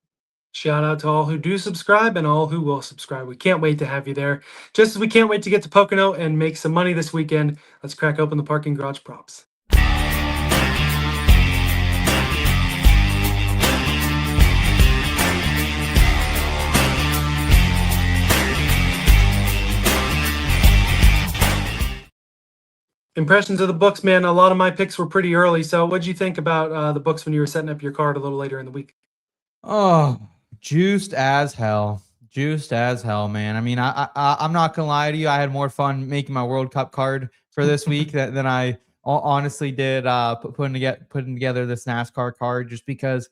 Shout out to all who do subscribe and all who will subscribe. We can't wait to have you there. Just as we can't wait to get to Pocono and make some money this weekend, let's crack open the parking garage props. Impressions of the books, man. A lot of my picks were pretty early. So what did you think about the books when you were setting up your card a little later in the week? Oh, juiced as hell. Juiced as hell, man. I mean, I'm not going to lie to you. I had more fun making my World Cup card for this week than I honestly did putting together this NASCAR card, just because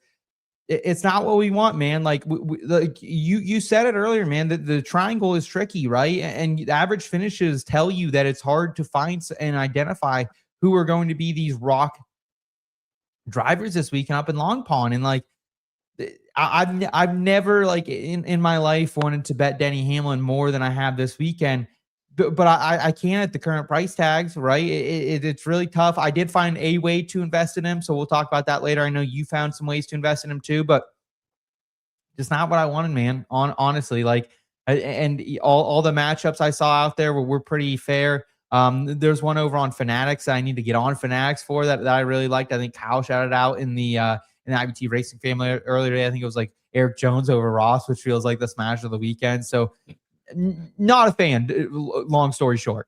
it's not what we want, man. Like you said it earlier, man, that the triangle is tricky, right? And the average finishes tell you that it's hard to find and identify who are going to be these rock drivers this weekend up in Long Pond. And like, I've never like in my life wanted to bet Denny Hamlin more than I have this weekend. but I can't at the current price tags, right? It's really tough. I did find a way to invest in him, so we'll talk about that later. I know you found some ways to invest in him too, but just not what I wanted, man. Honestly, like, and all the matchups I saw out there were pretty fair. There's one over on Fanatics that I need to get on Fanatics for that I really liked. I think Kyle shouted out in the IBT Racing family earlier today. I think it was like Erik Jones over Ross, which feels like the smash of the weekend. So not a fan, long story short.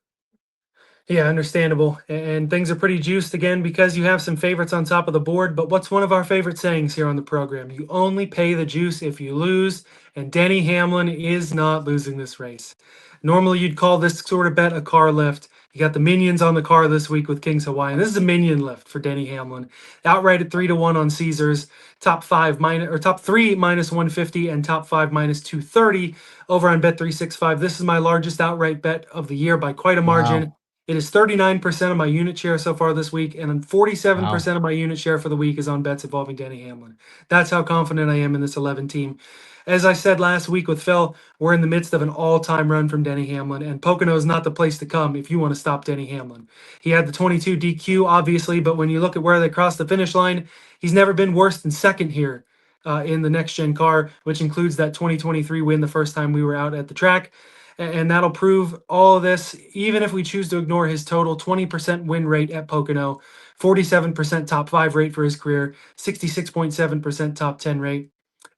Yeah, understandable. And things are pretty juiced again because you have some favorites on top of the board. But what's one of our favorite sayings here on the program? You only pay the juice if you lose. And Denny Hamlin is not losing this race. Normally, you'd call this sort of bet a car lift. You got the minions on the car this week with Kings Hawaiian. This is a minion lift for Denny Hamlin. Outright at 3-1 on Caesars. Top 3 minus 150 and top 5 minus 230 over on Bet365. This is my largest outright bet of the year by quite a margin. Wow. It is 39% of my unit share so far this week, and 47% of my unit share for the week is on bets involving Denny Hamlin. That's how confident I am in this 11 team. As I said last week with Phil, we're in the midst of an all-time run from Denny Hamlin, and Pocono is not the place to come if you want to stop Denny Hamlin. He had the 22 DQ, obviously, but when you look at where they crossed the finish line, he's never been worse than second here in the next-gen car, which includes that 2023 win the first time we were out at the track. And that'll prove all of this, even if we choose to ignore his total 20% win rate at Pocono, 47% top 5 rate for his career, 66.7% top 10 rate.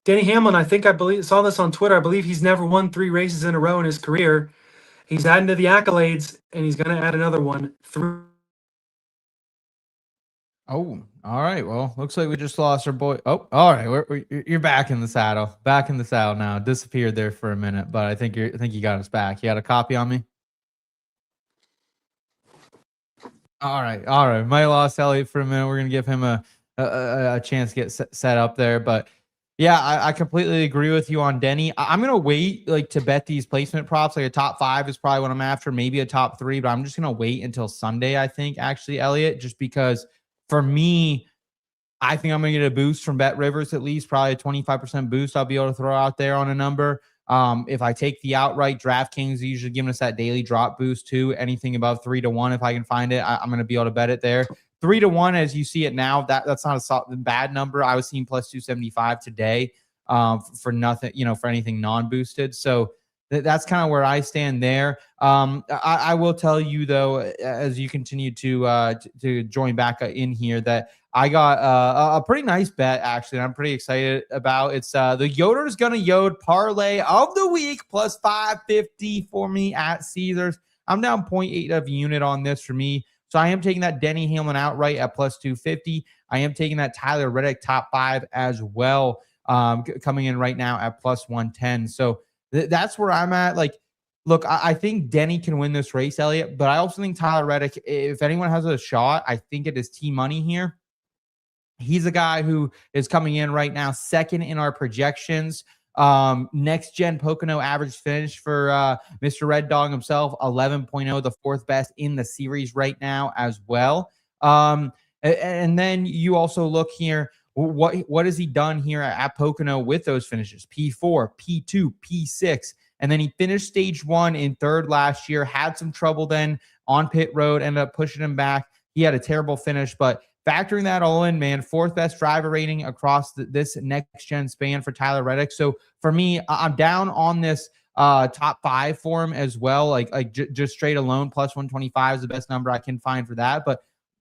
Denny Hamlin, I believe saw this on Twitter. I believe he's never won 3 races in a row in his career. He's adding to the accolades, and he's going to add another one. Oh, all right. Well, looks like we just lost our boy. Oh, all right. You're back in the saddle. Back in the saddle now. Disappeared there for a minute, but I think you got us back. You got a copy on me? All right. All right. Might have lost Elliot for a minute. We're gonna give him a chance to get set up there, but yeah, I completely agree with you on Denny. I'm gonna wait like to bet these placement props. Like a top 5 is probably what I'm after, maybe a top 3, but I'm just gonna wait until Sunday. I think actually, Elliot, just because. For me, I think I'm going to get a boost from Bet Rivers, at least probably a 25% boost I'll be able to throw out there on a number. If I take the outright, DraftKings usually giving us that daily drop boost too. Anything above 3-1, if I can find it, I'm going to be able to bet it there. 3-1, as you see it now, that's not a bad number. I was seeing plus 275 today for nothing, for anything non-boosted. So that's kind of where I stand there. I will tell you though, as you continue to join back in here, that I got a pretty nice bet actually. And I'm pretty excited about. It's the Yoders gonna Yode parlay of the week plus 550 for me at Caesars. I'm down 0.8 of a unit on this for me. So I am taking that Denny Hamlin outright at plus 250. I am taking that Tyler Reddick top 5 as well, coming in right now at plus 110. So that's where I'm at. Like, look, I think Denny can win this race, Elliot, but I also think Tyler Reddick, if anyone has a shot, I think it is T Money here. He's a guy who is coming in right now, second in our projections. Next gen Pocono average finish for Mr. Red Dog himself, 11.0, the 4th best in the series right now as well. And then you also look here. What has he done here at Pocono with those finishes? P4, P2, P6. And then he finished stage 1 in 3rd last year, had some trouble then on pit road, ended up pushing him back. He had a terrible finish, but factoring that all in, man, 4th best driver rating across this next-gen span for Tyler Reddick. So for me, I'm down on this top 5 for him as well. Like just straight alone, plus 125 is the best number I can find for that. But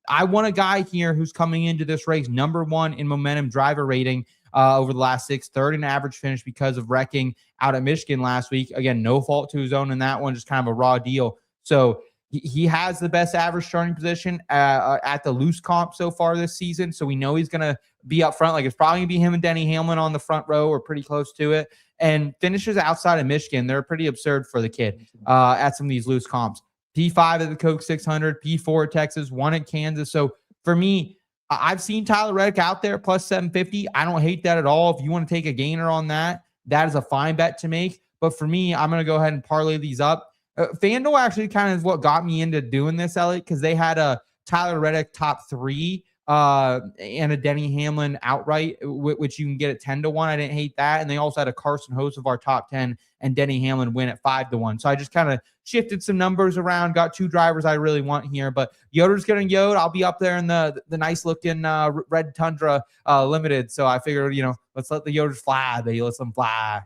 I want a guy here who's coming into this race number 1 in momentum driver rating over the last 6, 3rd in average finish because of wrecking out at Michigan last week. Again, no fault to his own in that one, just kind of a raw deal. So he has the best average starting position at the loose comp so far this season. So we know he's going to be up front. Like it's probably going to be him and Denny Hamlin on the front row or pretty close to it. And finishes outside of Michigan, they're pretty absurd for the kid at some of these loose comps. P5 at the Coke 600, P4 at Texas, 1 at Kansas. So for me, I've seen Tyler Reddick out there plus 750. I don't hate that at all. If you want to take a gainer on that, that is a fine bet to make. But for me, I'm going to go ahead and parlay these up. FanDuel actually kind of is what got me into doing this, Elliot, because they had a Tyler Reddick top 3 and a Denny Hamlin outright, which you can get at 10-1. I didn't hate that. And they also had a Carson Host of our top 10 and Denny Hamlin win at 5-1. So I just kind of shifted some numbers around, got two drivers I really want here. But Yoders getting Yode. I'll be up there in the nice looking red Tundra limited. So I figured, let's let the Yoders fly. Let's them fly.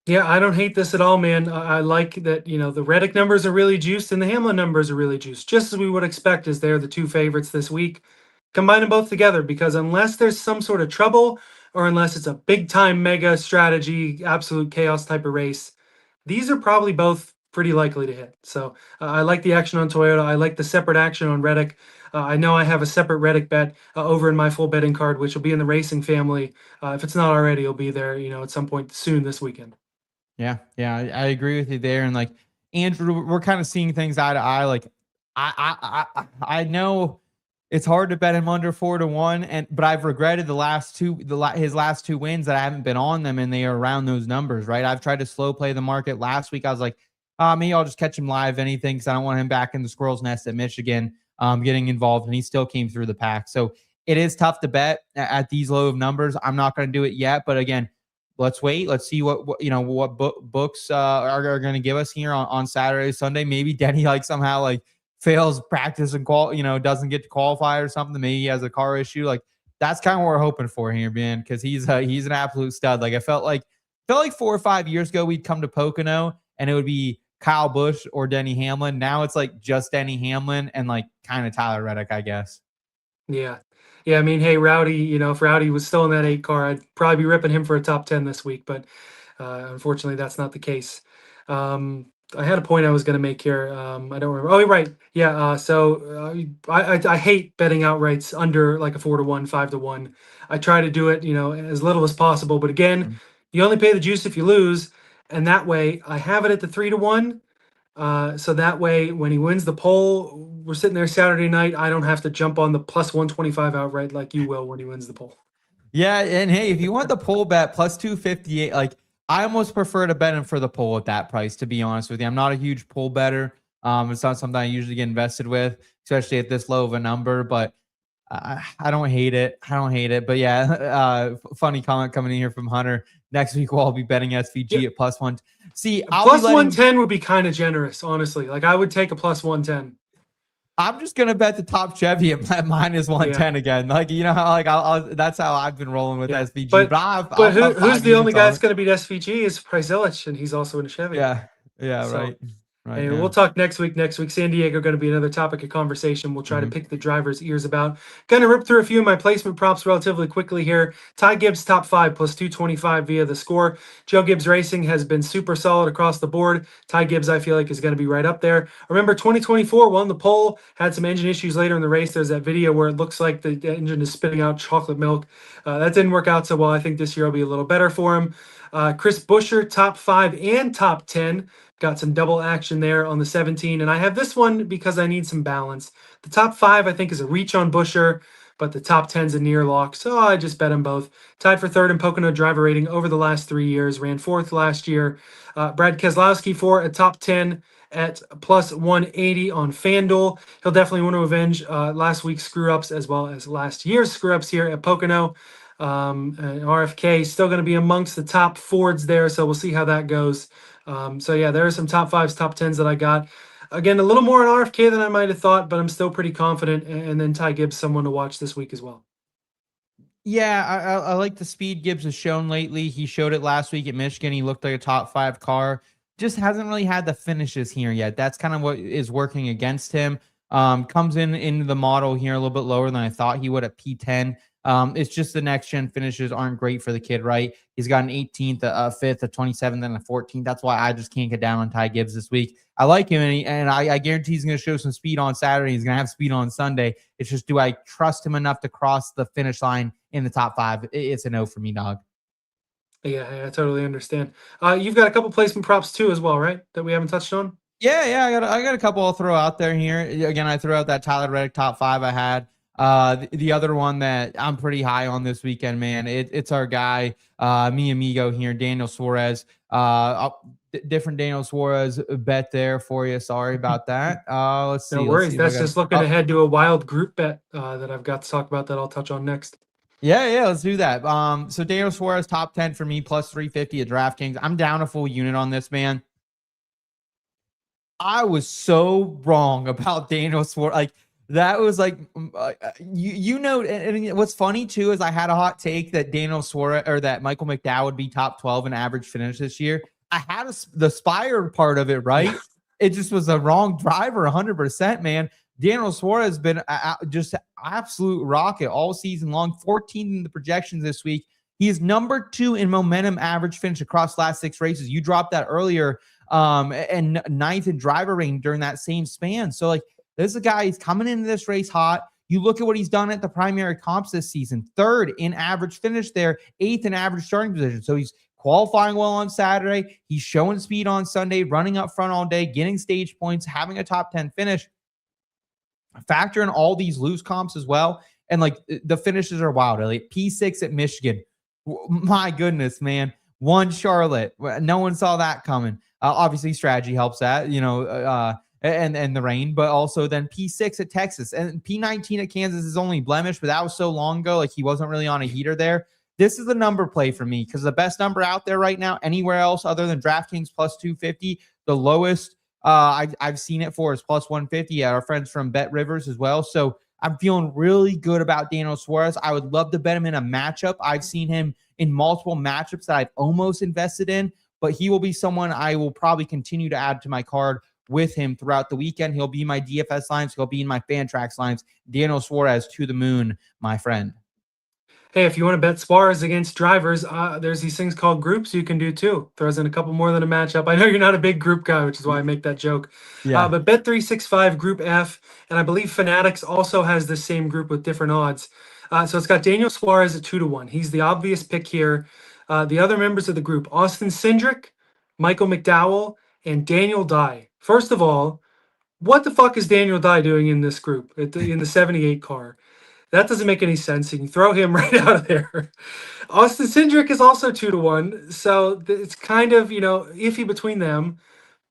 Yeah, I don't hate this at all, man. I like that, the Reddick numbers are really juiced and the Hamlin numbers are really juiced, just as we would expect, as they're the two favorites this week. Combine them both together, because unless there's some sort of trouble or unless it's a big time mega strategy, absolute chaos type of race, these are probably both pretty likely to hit. So I like the action on Toyota. I like the separate action on Reddick. I know I have a separate Reddick bet over in my full betting card, which will be in the racing family. If it's not already, it'll be there, at some point soon this weekend. Yeah, I agree with you there. And like Andrew, we're kind of seeing things eye to eye. Like I know it's hard to bet him under 4-1, but I've regretted his last two wins that I haven't been on them, and they are around those numbers, right? I've tried to slow play the market last week. I was like, maybe I'll just catch him live anything, because I don't want him back in the squirrel's nest at Michigan, getting involved, and he still came through the pack. So it is tough to bet at these low of numbers. I'm not going to do it yet, but again, let's wait. Let's see what books are going to give us here on Saturday, Sunday. Maybe Denny somehow fails practice and doesn't get to qualify or something. Maybe he has a car issue. That's kind of what we're hoping for here, man, because he's an absolute stud. I felt like 4 or 5 years ago we'd come to Pocono and it would be Kyle Busch or Denny Hamlin. Now it's just Denny Hamlin and kind of Tyler Reddick, I guess. Yeah. I mean, hey, Rowdy, if Rowdy was still in that 8 car, I'd probably be ripping him for a top 10 this week, but unfortunately that's not the case. I had a point I was going to make here. I don't remember. Oh, right. Yeah. So I hate betting outrights under a 4-1, 5-1. I try to do it, as little as possible. But again, you only pay the juice if you lose. And that way I have it at the 3-1. So that way, when he wins the poll, we're sitting there Saturday night, I don't have to jump on the plus 125 outright like you will when he wins the poll. Yeah. And hey, if you want the poll bet plus 258, I almost prefer to bet him for the poll at that price, to be honest with you. I'm not a huge poll better. It's not something I usually get invested with, especially at this low of a number, but I don't hate it. But yeah, funny comment coming in here from Hunter. Next week, we'll all be betting SVG at plus 1. See, plus 110 would be kind of generous, honestly. I would take a plus 110. I'm just gonna bet the top Chevy at minus 110 again. How that's how I've been rolling with SVG. But who's the only guy that's gonna beat SVG is Price Illich, and he's also in a Chevy. Yeah, right. Anyway, we'll talk next week. San Diego going to be another topic of conversation. We'll try to pick the driver's ears about. Going to rip through a few of my placement props relatively quickly here. Ty Gibbs top 5 plus 225 via theScore. Joe Gibbs Racing has been super solid across the board. Ty Gibbs, I feel like, is going to be right up there. Remember, 2024 won the pole, had some engine issues later in the race. There's that video where it looks like the engine is spitting out chocolate milk. That didn't work out so well. I think this year will be a little better for him. Chris Buescher, top 5 and top 10. Got some double action there on the 17. And I have this one because I need some balance. The top 5, I think, is a reach on Buescher, but the top 10's a near lock. So I just bet them both. Tied for 3rd in Pocono driver rating over the last 3 years. Ran 4th last year. Brad Keselowski for a top 10 at plus 180 on FanDuel. He'll definitely want to avenge last week's screw-ups as well as last year's screw-ups here at Pocono. And RFK still going to be amongst the top Fords there, so we'll see how that goes. So yeah, there are some top 5s, top 10s that I got. Again, a little more on RFK than I might have thought, but I'm still pretty confident. And then Ty Gibbs, someone to watch this week as well. Yeah, I like the speed Gibbs has shown lately. He showed it last week at Michigan. He looked like a top 5 car. Just hasn't really had the finishes here yet. That's kind of what is working against him. Comes into the model here a little bit lower than I thought he would at P10. It's just the next gen finishes aren't great for the kid, right? He's got an 18th, a 5th, a 27th, and a 14th. That's why I just can't get down on Ty Gibbs this week. I like him, and I guarantee he's going to show some speed on Saturday. He's going to have speed on Sunday. It's just, do I trust him enough to cross the finish line in the top 5? It's a no for me, dog. Yeah, I totally understand. You've got a couple placement props too as well, right? That we haven't touched on? Yeah, I got a couple I'll throw out there here. Again, I threw out that Tyler Reddick top 5 I had. The other one that I'm pretty high on this weekend, man, it's our guy, mi amigo here, Daniel Suarez. different Daniel Suarez bet there for you. Sorry about that. Let's see. No Let's worries. see if I That's got- just looking oh, ahead to a wild group bet that I've got to talk about that I'll touch on next. Yeah, let's do that. So Daniel Suarez top 10 for me, plus 350 at DraftKings. I'm down a full unit on this, man. I was so wrong about Daniel Suarez. Like, that was like, and what's funny too is I had a hot take that Daniel Suarez or that Michael McDowell would be top 12 in average finish this year. I had the Spire part of it right. It just was a wrong driver, 100%, man. Daniel Suarez has been just absolute rocket all season long. 14 in the projections this week. He is number 2 in momentum average finish across last 6 races. You dropped that earlier, and 9th in driver rating during that same span. So, like, this is a guy, he's coming into this race hot. You look at what he's done at the primary comps this season. 3rd in average finish there, 8th in average starting position. So he's qualifying well on Saturday. He's showing speed on Sunday, running up front all day, getting stage points, having a top 10 finish. Factor in all these loose comps as well. And like the finishes are wild, Elliot. P6 at Michigan. My goodness, man. 1 Charlotte. No one saw that coming. Obviously, strategy helps that, and the rain, but also then P6 at Texas and P19 at Kansas is only blemish, but that was so long ago. Like, he wasn't really on a heater there. This is the number play for me because the best number out there right now, anywhere else other than DraftKings plus 250, the lowest I've seen it for is plus 150 at our friends from Bet Rivers as well. So I'm feeling really good about Daniel Suarez. I would love to bet him in a matchup. I've seen him in multiple matchups that I've almost invested in, but he will be someone I will probably continue to add to my card with him throughout the weekend. He'll be in my DFS lines. He'll be in my Fantrax lines. Daniel Suarez to the moon, my friend. Hey, if you want to bet Suarez against drivers, there's these things called groups you can do too. Throws in a couple more than a matchup. I know you're not a big group guy, which is why I make that joke. Yeah. But Bet365 Group F, and I believe Fanatics also has the same group with different odds. So it's got Daniel Suarez at 2-1. He's the obvious pick here. The other members of the group, Austin Cindric, Michael McDowell, and Daniel Dye. First of all, what the fuck is Daniel Dye doing in this group in the 78 car? That doesn't make any sense. You can throw him right out of there. Austin Cindric is also 2-1. So it's kind of, iffy between them.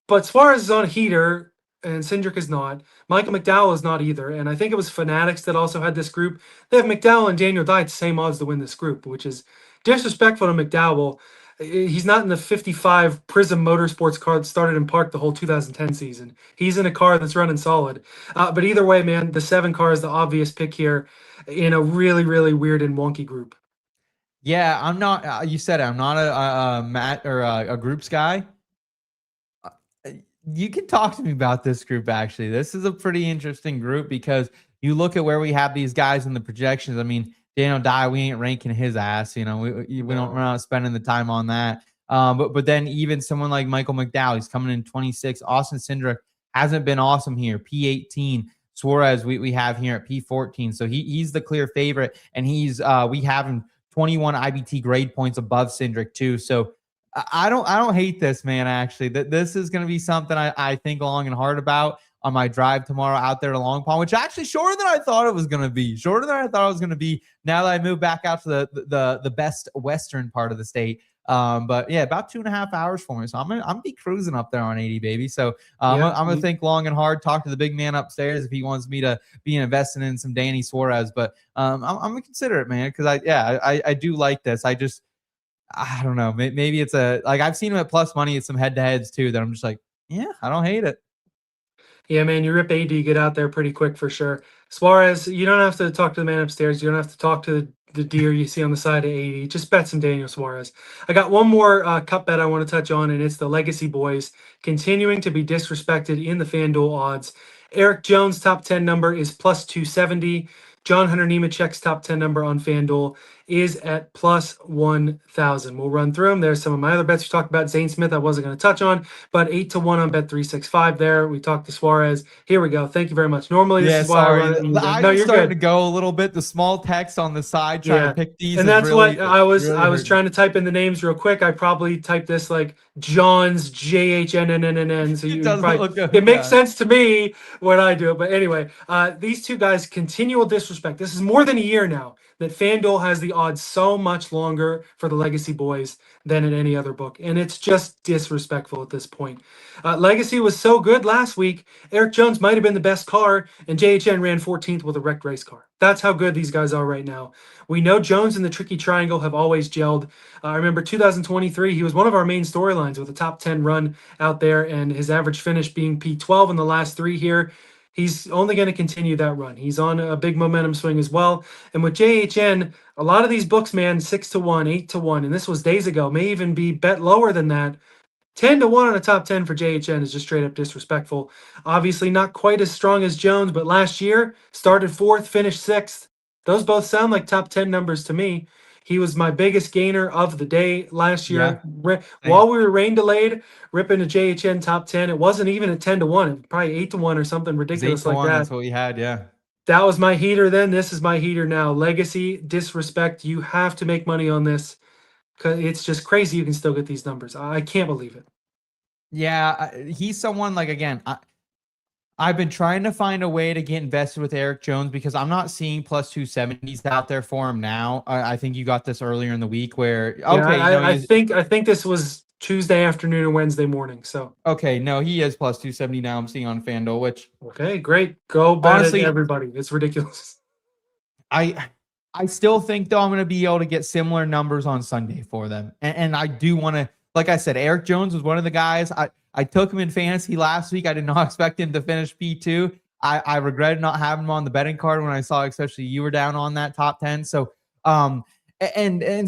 But Suarez is on a heater and Cindric is not. Michael McDowell is not either. And I think it was Fanatics that also had this group. They have McDowell and Daniel Dye at the same odds to win this group, which is disrespectful to McDowell. He's not in the 55 Prism Motorsports car that started in park the whole 2010 season. He's in a car that's running solid. But either way, man, the 7 car is the obvious pick here in a really, really weird and wonky group. Yeah, I'm not. You said it, I'm not a Matt or a groups guy. You can talk to me about this group. Actually, this is a pretty interesting group because you look at where we have these guys in the projections. I mean, Daniel Dye, we ain't ranking his ass. We're not spending the time on that. But then even someone like Michael McDowell, he's coming in 26. Austin Cindric hasn't been awesome here. P18. Suarez, we have here at P14. So he's the clear favorite, and we have him 21 IBT grade points above Cindric too. So I don't hate this, man. Actually, this is going to be something I think long and hard about on my drive tomorrow out there to Long Pond, which actually shorter than I thought it was going to be. Shorter than I thought it was going to be. Now that I moved back out to the best western part of the state. But yeah, about 2.5 hours for me. So I'm gonna be cruising up there on 80, baby. So I'm gonna think long and hard, talk to the big man upstairs if he wants me to be investing in some Danny Suarez. But I'm gonna consider it, man, because I do like this. I don't know. Maybe it's I've seen him at plus money at some head-to-heads too that I'm just like, yeah, I don't hate it. Yeah, man, you rip AD, get out there pretty quick for sure. Suarez, you don't have to talk to the man upstairs. You don't have to talk to the deer you see on the side of 80. Just bet some Daniel Suarez. I got one more cup bet I want to touch on, and it's the Legacy Boys continuing to be disrespected in the FanDuel odds. Erik Jones' top 10 number is plus 270. John Hunter Nemechek's top 10 number on FanDuel is at plus 1,000. We'll run through them. There's some of my other bets we talked about. Zane Smith I wasn't going to touch on, but 8-1 on Bet365 there. We talked to Suarez. Here we go. Thank you very much. Normally, this is why I run it. No, you're starting to go a little bit. The small text on the side trying to pick these. And that's really, what I was trying to type in the names real quick. I probably typed this like John's JHNNNN. So it makes sense to me when I do it. But anyway, these two guys continual disrespect. This is more than a year now that FanDuel has the odds so much longer for the Legacy boys than in any other book. And it's just disrespectful at this point. Legacy was so good last week. Erik Jones might have been the best car, and JHN ran 14th with a wrecked race car. That's how good these guys are right now. We know Jones and the Tricky Triangle have always gelled. I remember 2023, he was one of our main storylines with a top 10 run out there, and his average finish being P12 in the last 3 here. He's only going to continue that run. He's on a big momentum swing as well. And with JHN, a lot of these books, man, 6-1, 8-1, and this was days ago, may even be bet lower than that. 10-1 on a top 10 for JHN is just straight up disrespectful. Obviously not quite as strong as Jones, but last year started 4th, finished 6th. Those both sound like top 10 numbers to me. He was my biggest gainer of the day last year. Yeah. While we were rain delayed, ripping a JHN top 10. It wasn't even a 10-1, it was probably 8-1 or something ridiculous like that. That's what we had, yeah. That was my heater then. This is my heater now. Legacy, disrespect. You have to make money on this. Cause it's just crazy you can still get these numbers. I can't believe it. Yeah, he's someone like, again, I've been trying to find a way to get invested with Erik Jones because I'm not seeing plus 270s out there for him now. I think you got this earlier in the week where, okay. Yeah, I think this was Tuesday afternoon or Wednesday morning. So okay, no, he is plus 270 now. I'm seeing on FanDuel, which okay, great. Go bet honestly, it, everybody. It's ridiculous. I still think though I'm going to be able to get similar numbers on Sunday for them, and I do want to. Like I said, Erik Jones was one of the guys. I took him in fantasy last week. I did not expect him to finish P2. I regretted not having him on the betting card when I saw, especially you were down on that top 10. So, and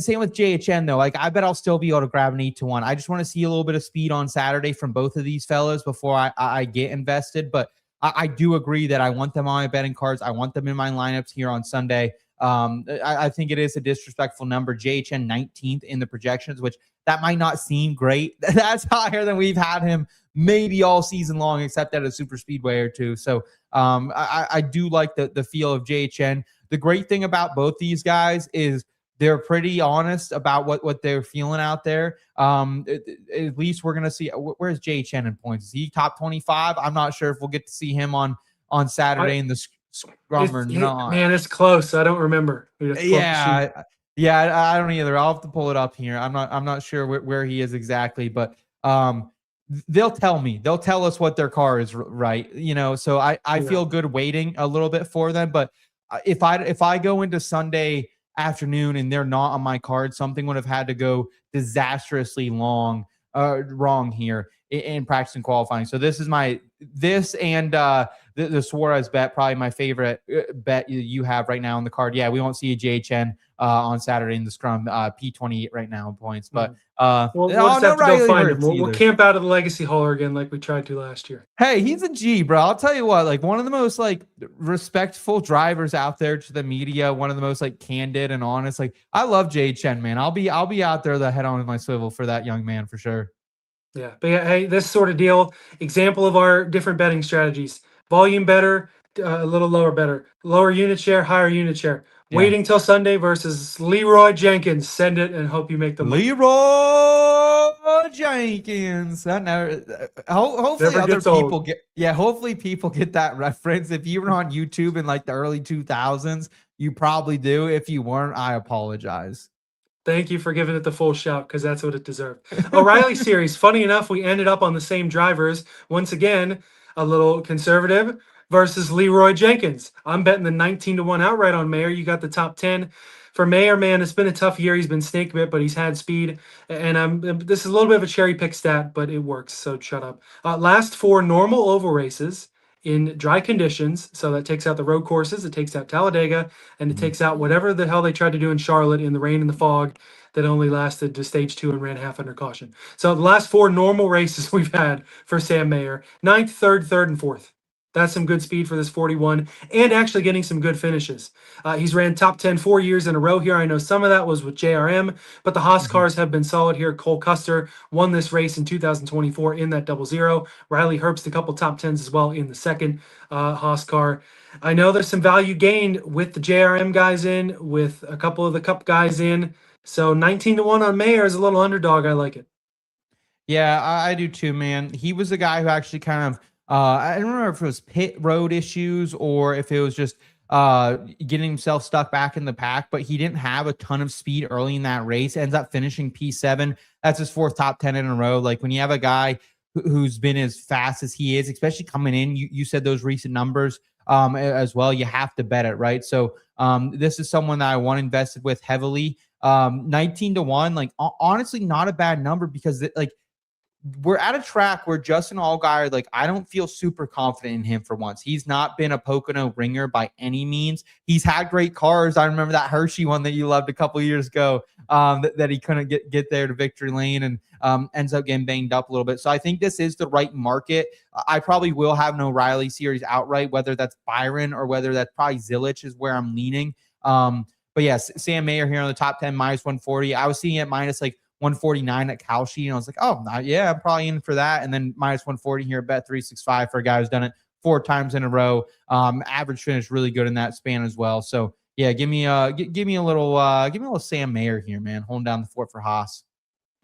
same with JHN though. Like I bet I'll still be able to grab an 8-1. I just want to see a little bit of speed on Saturday from both of these fellas before I get invested. But I do agree that I want them on my betting cards. I want them in my lineups here on Sunday. I think it is a disrespectful number. JHN 19th in the projections, which that might not seem great. That's higher than we've had him maybe all season long, except at a super speedway or two. So I do like the feel of JHN. The great thing about both these guys is they're pretty honest about what they're feeling out there. At least we're going to see, where's JHN in points? Is he top 25? I'm not sure if we'll get to see him on Saturday in the scrum or not. Man, it's close. I don't remember. Yeah, I don't either. I'll have to pull it up here. I'm not sure where he is exactly, but they'll tell me. They'll tell us what their car is, right? You know, so I feel good waiting a little bit for them. But if I go into Sunday afternoon and they're not on my card, something would have had to go disastrously wrong here in practice and qualifying. So this and the Suarez bet, probably my favorite bet you have right now on the card. Yeah, we won't see a JHN on Saturday in the scrum, P28 right now in points. But we'll just have to go find him. We'll camp out of the Legacy hauler again like we tried to last year. Hey, he's a G, bro. I'll tell you what, like one of the most like respectful drivers out there to the media, one of the most like candid and honest. Like I love JHN, man. I'll be out there the head on with my swivel for that young man for sure. Yeah, but yeah, hey, this sort of deal, example of our different betting strategies. Volume better, a little lower better. Lower unit share, higher unit share. Yeah. Waiting till Sunday versus Leroy Jenkins. Send it and hope you make the money. Leroy Jenkins. That never, hopefully never other people old. hopefully people get that reference. If you were on YouTube in like the early 2000s, you probably do. If you weren't, I apologize. Thank you for giving it the full shout because that's what it deserved. O'Reilly series. Funny enough, we ended up on the same drivers. Once again, a little conservative versus Leroy Jenkins. I'm betting the 19-1 outright on Mayer. You got the top 10. For Mayer, man, it's been a tough year. He's been snake bit, but he's had speed. And this is a little bit of a cherry pick stat, but it works. So shut up. Last 4 normal oval races in dry conditions. So that takes out the road courses, it takes out Talladega, and it takes out whatever the hell they tried to do in Charlotte in the rain and the fog that only lasted to stage 2 and ran half under caution. So the last 4 normal races we've had for Sam Mayer, 9th, 3rd, and 4th. That's some good speed for this 41 and actually getting some good finishes. He's ran top 10 4 years in a row here. I know some of that was with JRM, but the Haas cars have been solid here. Cole Custer won this race in 2024 in that 00. Riley Herbst a couple top 10s as well in the second Haas car. I know there's some value gained with the JRM guys in, with a couple of the Cup guys in. So 19-1 on Mayer is a little underdog. I like it. Yeah, I do too, man. He was a guy who actually kind of, I don't remember if it was pit road issues or if it was just getting himself stuck back in the pack, but he didn't have a ton of speed early in that race. Ends up finishing P7. That's his 4th top 10 in a row. Like when you have a guy who's been as fast as he is, especially coming in, you said those recent numbers as well, you have to bet it, right? So this is someone that I want invested with heavily. 19-1, like honestly, not a bad number because we're at a track where Justin Allgaier, like I don't feel super confident in him for once. He's not been a Pocono ringer by any means. He's had great cars. I remember that Hershey one that you loved a couple years ago that he couldn't get there to victory lane and ends up getting banged up a little bit. So I think this is the right market. I probably will have an O'Reilly series outright, whether that's Byron or whether that's probably Zilich is where I'm leaning. But yes, Sam Mayer here on the top 10 minus 140. I was seeing it minus like 149 at Kalshi, and I was like, oh, yeah, I'm probably in for that. And then minus 140 here at Bet365 for a guy who's done it 4 times in a row. Average finish really good in that span as well. So yeah, give me a little Sam Mayer here, man, holding down the fort for Haas.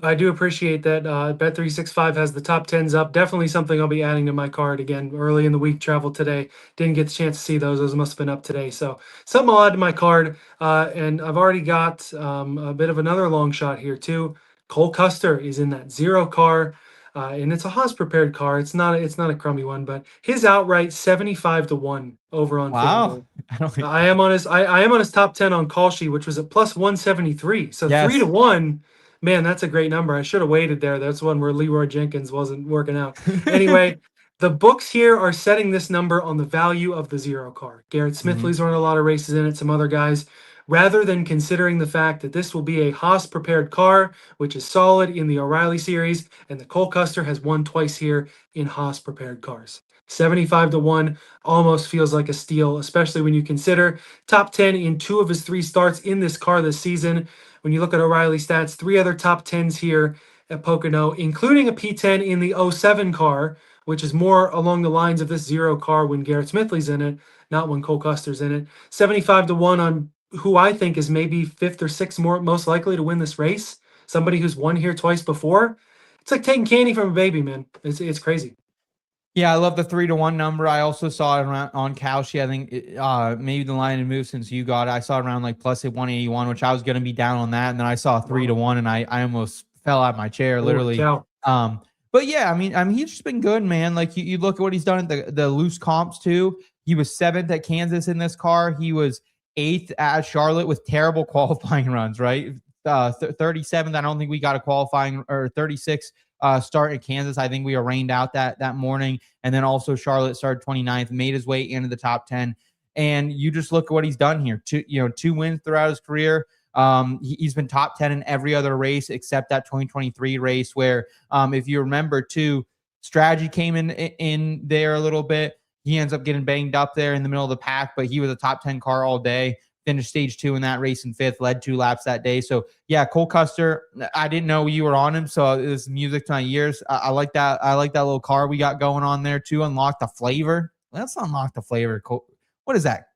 I do appreciate that. Bet365 has the top 10s up. Definitely something I'll be adding to my card again early in the week. Travel today. Didn't get the chance to see those. Those must have been up today. So something I'll add to my card. And I've already got a bit of another long shot here too. Cole Custer is in that 0 car. And it's a Haas prepared car. It's not a crummy one, but his outright 75-1 over on Wow. FanDuel. I am on his top 10 on call sheet, which was at plus 173. So Yes. 3-1. Man, that's a great number. I should have waited there. That's one where Leroy Jenkins wasn't working out. Anyway, the books here are setting this number on the value of the 0 car. Garrett Smithley's run a lot of races in it, some other guys. Rather than considering the fact that this will be a Haas-prepared car, which is solid in the O'Reilly series, and the Cole Custer has won twice here in Haas-prepared cars. 75-1 almost feels like a steal, especially when you consider top 10 in 2 of his 3 starts in this car this season. When you look at O'Reilly stats, 3 other top 10s here at Pocono, including a P10 in the 07 car, which is more along the lines of this 0 car when Garrett Smithley's in it, not when Cole Custer's in it. 75-1 on who I think is maybe 5th or 6th most likely to win this race. Somebody who's won here twice before. It's like taking candy from a baby, man. It's crazy. Yeah, I love the 3-1 number. I also saw it around on Kalshi. I think maybe the line had moved since you got it. I saw it around like plus 181, which I was going to be down on that. And then I saw 3-1 and I almost fell out of my chair, literally. But yeah, I mean, he's just been good, man. Like you look at what he's done at the loose comps too. He was 7th at Kansas in this car. He was 8th at Charlotte with terrible qualifying runs, right? 37th. I don't think we got a qualifying, or 36th. Start in Kansas. I think we were rained out that morning. And then also Charlotte started 29th, made his way into the top 10. And you just look at what he's done here. 2 wins throughout his career. He's been top 10 in every other race except that 2023 race where, if you remember too, strategy came in there a little bit. He ends up getting banged up there in the middle of the pack, but he was a top 10 car all day. Finished stage 2 in that race in 5th, led 2 laps that day. So yeah, Cole Custer, I didn't know you were on him, so it was music to my ears. I like that. I like that little car we got going on there to unlock the flavor. Let's unlock the flavor. What is that?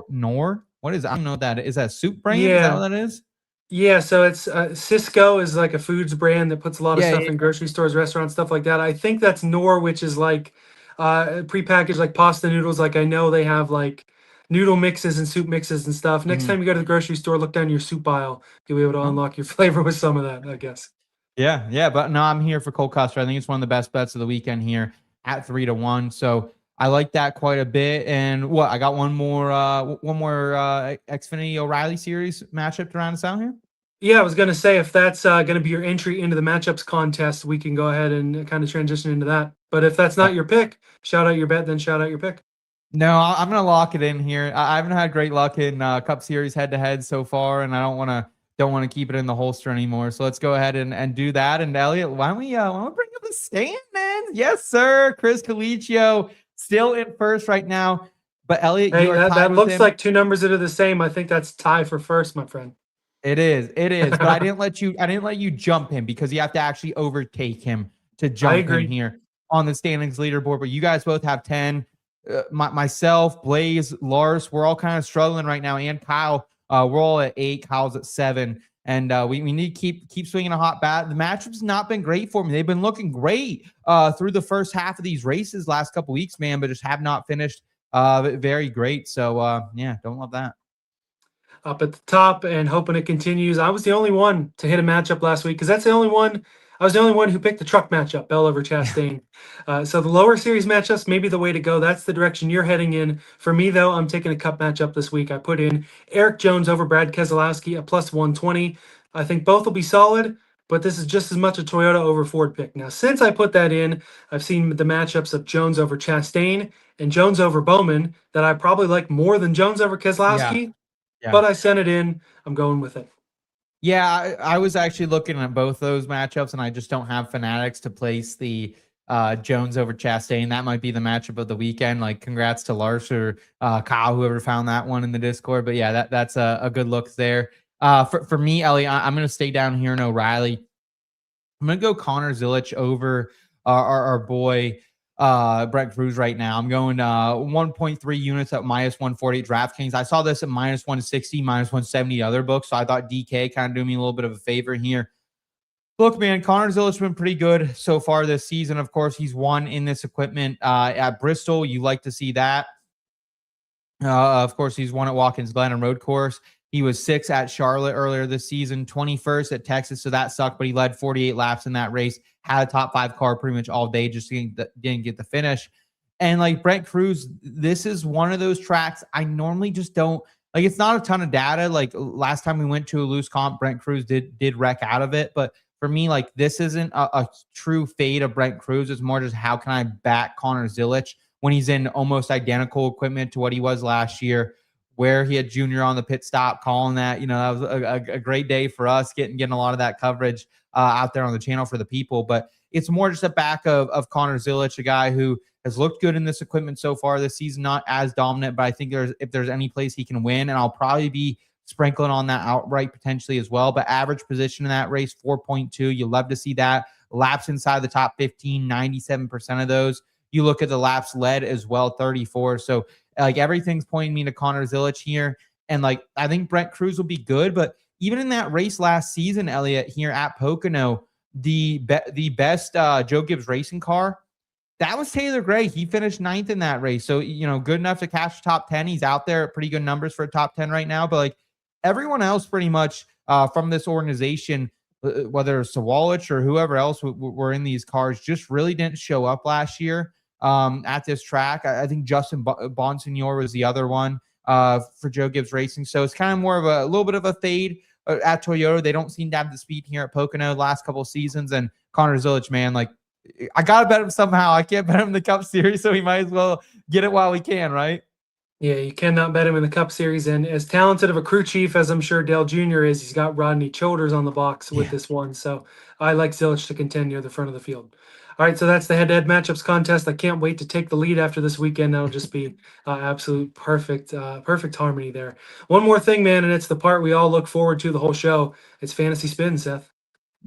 Nor? What is that? I don't know what that is. Is that a soup brand? Yeah. Is that what that is? Yeah, so it's Cisco is like a foods brand that puts a lot of stuff in grocery stores, restaurants, stuff like that. I think that's Nor, which is like prepackaged like pasta noodles. Like I know they have like noodle mixes and soup mixes and stuff. Next time you go to the grocery store, look down your soup aisle. You'll be able to unlock your flavor with some of that, I guess. Yeah. But no, I'm here for Cole Custer. I think it's one of the best bets of the weekend here at 3-1. So I like that quite a bit. And what, I got one more Xfinity O'Reilly series matchup to round us out here. Yeah, I was going to say, if that's going to be your entry into the matchups contest, we can go ahead and kind of transition into that. But if that's not your pick, shout out your bet, then shout out your pick. No, I'm going to lock it in here. I haven't had great luck in Cup Series head-to-head so far, and I don't want to keep it in the holster anymore. So let's go ahead and do that. And Elliot, why don't we bring up the stand, man? Yes, sir. Chris Colicchio still in first right now. But Elliot, hey, you are that looks him. like 2 numbers that are the same. I think that's tie for first, my friend. It is. But I didn't let you jump him because you have to actually overtake him to jump him here on the standings leaderboard. But you guys both have 10. Myself, Blaze, Lars, we're all kind of struggling right now. And Kyle, we're all at 8. Kyle's at 7. And we need to keep swinging a hot bat. The matchup's not been great for me. They've been looking great through the first half of these races last couple weeks, man, but just have not finished very great. So yeah, don't love that. Up at the top and hoping it continues. I was the only one to hit a matchup last week because that's the only one. I was the only one who picked the truck matchup, Bell over Chastain. So the lower series matchups may be the way to go. That's the direction you're heading in. For me, though, I'm taking a cup matchup this week. I put in Erik Jones over Brad Keselowski at plus 120. I think both will be solid, but this is just as much a Toyota over Ford pick. Now, since I put that in, I've seen the matchups of Jones over Chastain and Jones over Bowman that I probably like more than Jones over Keselowski. Yeah. But I sent it in. I'm going with it. Yeah, I was actually looking at both those matchups, and I just don't have Fanatics to place the Jones over Chastain. That might be the matchup of the weekend. Like, congrats to Lars or Kyle, whoever found that one in the Discord. But yeah, that's a good look there. For me, Ellie, I'm going to stay down here in O'Reilly. I'm going to go Connor Zilich over our boy Brent Cruz right now. I'm going 1.3 units at minus 148 DraftKings. I saw this at minus 160, minus 170 other books, so I thought DK kind of doing me a little bit of a favor here. Look, man, Connor Zill's been pretty good so far this season. Of course, he's won in this equipment at Bristol. You like to see that. Of course, he's won at Watkins Glen and Road Course. He was 6th at Charlotte earlier this season, 21st at Texas, so that sucked, but he led 48 laps in that race, had a top 5 car pretty much all day, just didn't get the finish. And like Brent Cruz, this is one of those tracks I normally just don't, like, it's not a ton of data. Like last time we went to a loose comp, Brent Cruz did wreck out of it, but for me, like, this isn't a true fade of Brent Cruz. It's more just how can I back Connor Zilich when he's in almost identical equipment to what he was last year, where he had Junior on the pit stop calling that. That was a great day for us, getting a lot of that coverage out there on the channel for the people. But it's more just a back of Connor Zilich, a guy who has looked good in this equipment so far this season, not as dominant, but I think if there's any place he can win, and I'll probably be sprinkling on that outright potentially as well. But average position in that race, 4.2. You love to see that. Laps inside the top 15, 97% of those. You look at the laps led as well, 34. So like everything's pointing me to Connor Zilich here. And like, I think Brent Cruz will be good, but even in that race last season, Elliot, here at Pocono, the best Joe Gibbs racing car, that was Taylor Gray. He finished 9th in that race. So, good enough to catch the top 10. He's out there at pretty good numbers for a top 10 right now. But like everyone else pretty much from this organization, whether it's Sawalich or whoever else were in these cars, just really didn't show up last year at this track. I think Justin Bonsignor was the other one for Joe Gibbs Racing. So it's kind of more of a little bit of a fade at Toyota. They don't seem to have the speed here at Pocono the last couple of seasons. And Connor Zilich, man, like, I got to bet him somehow. I can't bet him in the Cup Series, so we might as well get it while we can, right? Yeah, you cannot bet him in the Cup Series. And as talented of a crew chief as I'm sure Dale Jr. is, he's got Rodney Childers on the box with this one. So I like Zilich to contend near the front of the field. All right, so that's the head-to-head matchups contest. I can't wait to take the lead after this weekend. That'll just be absolute perfect harmony there. One more thing, man, and it's the part we all look forward to the whole show. It's Fantasy Spin, Seth.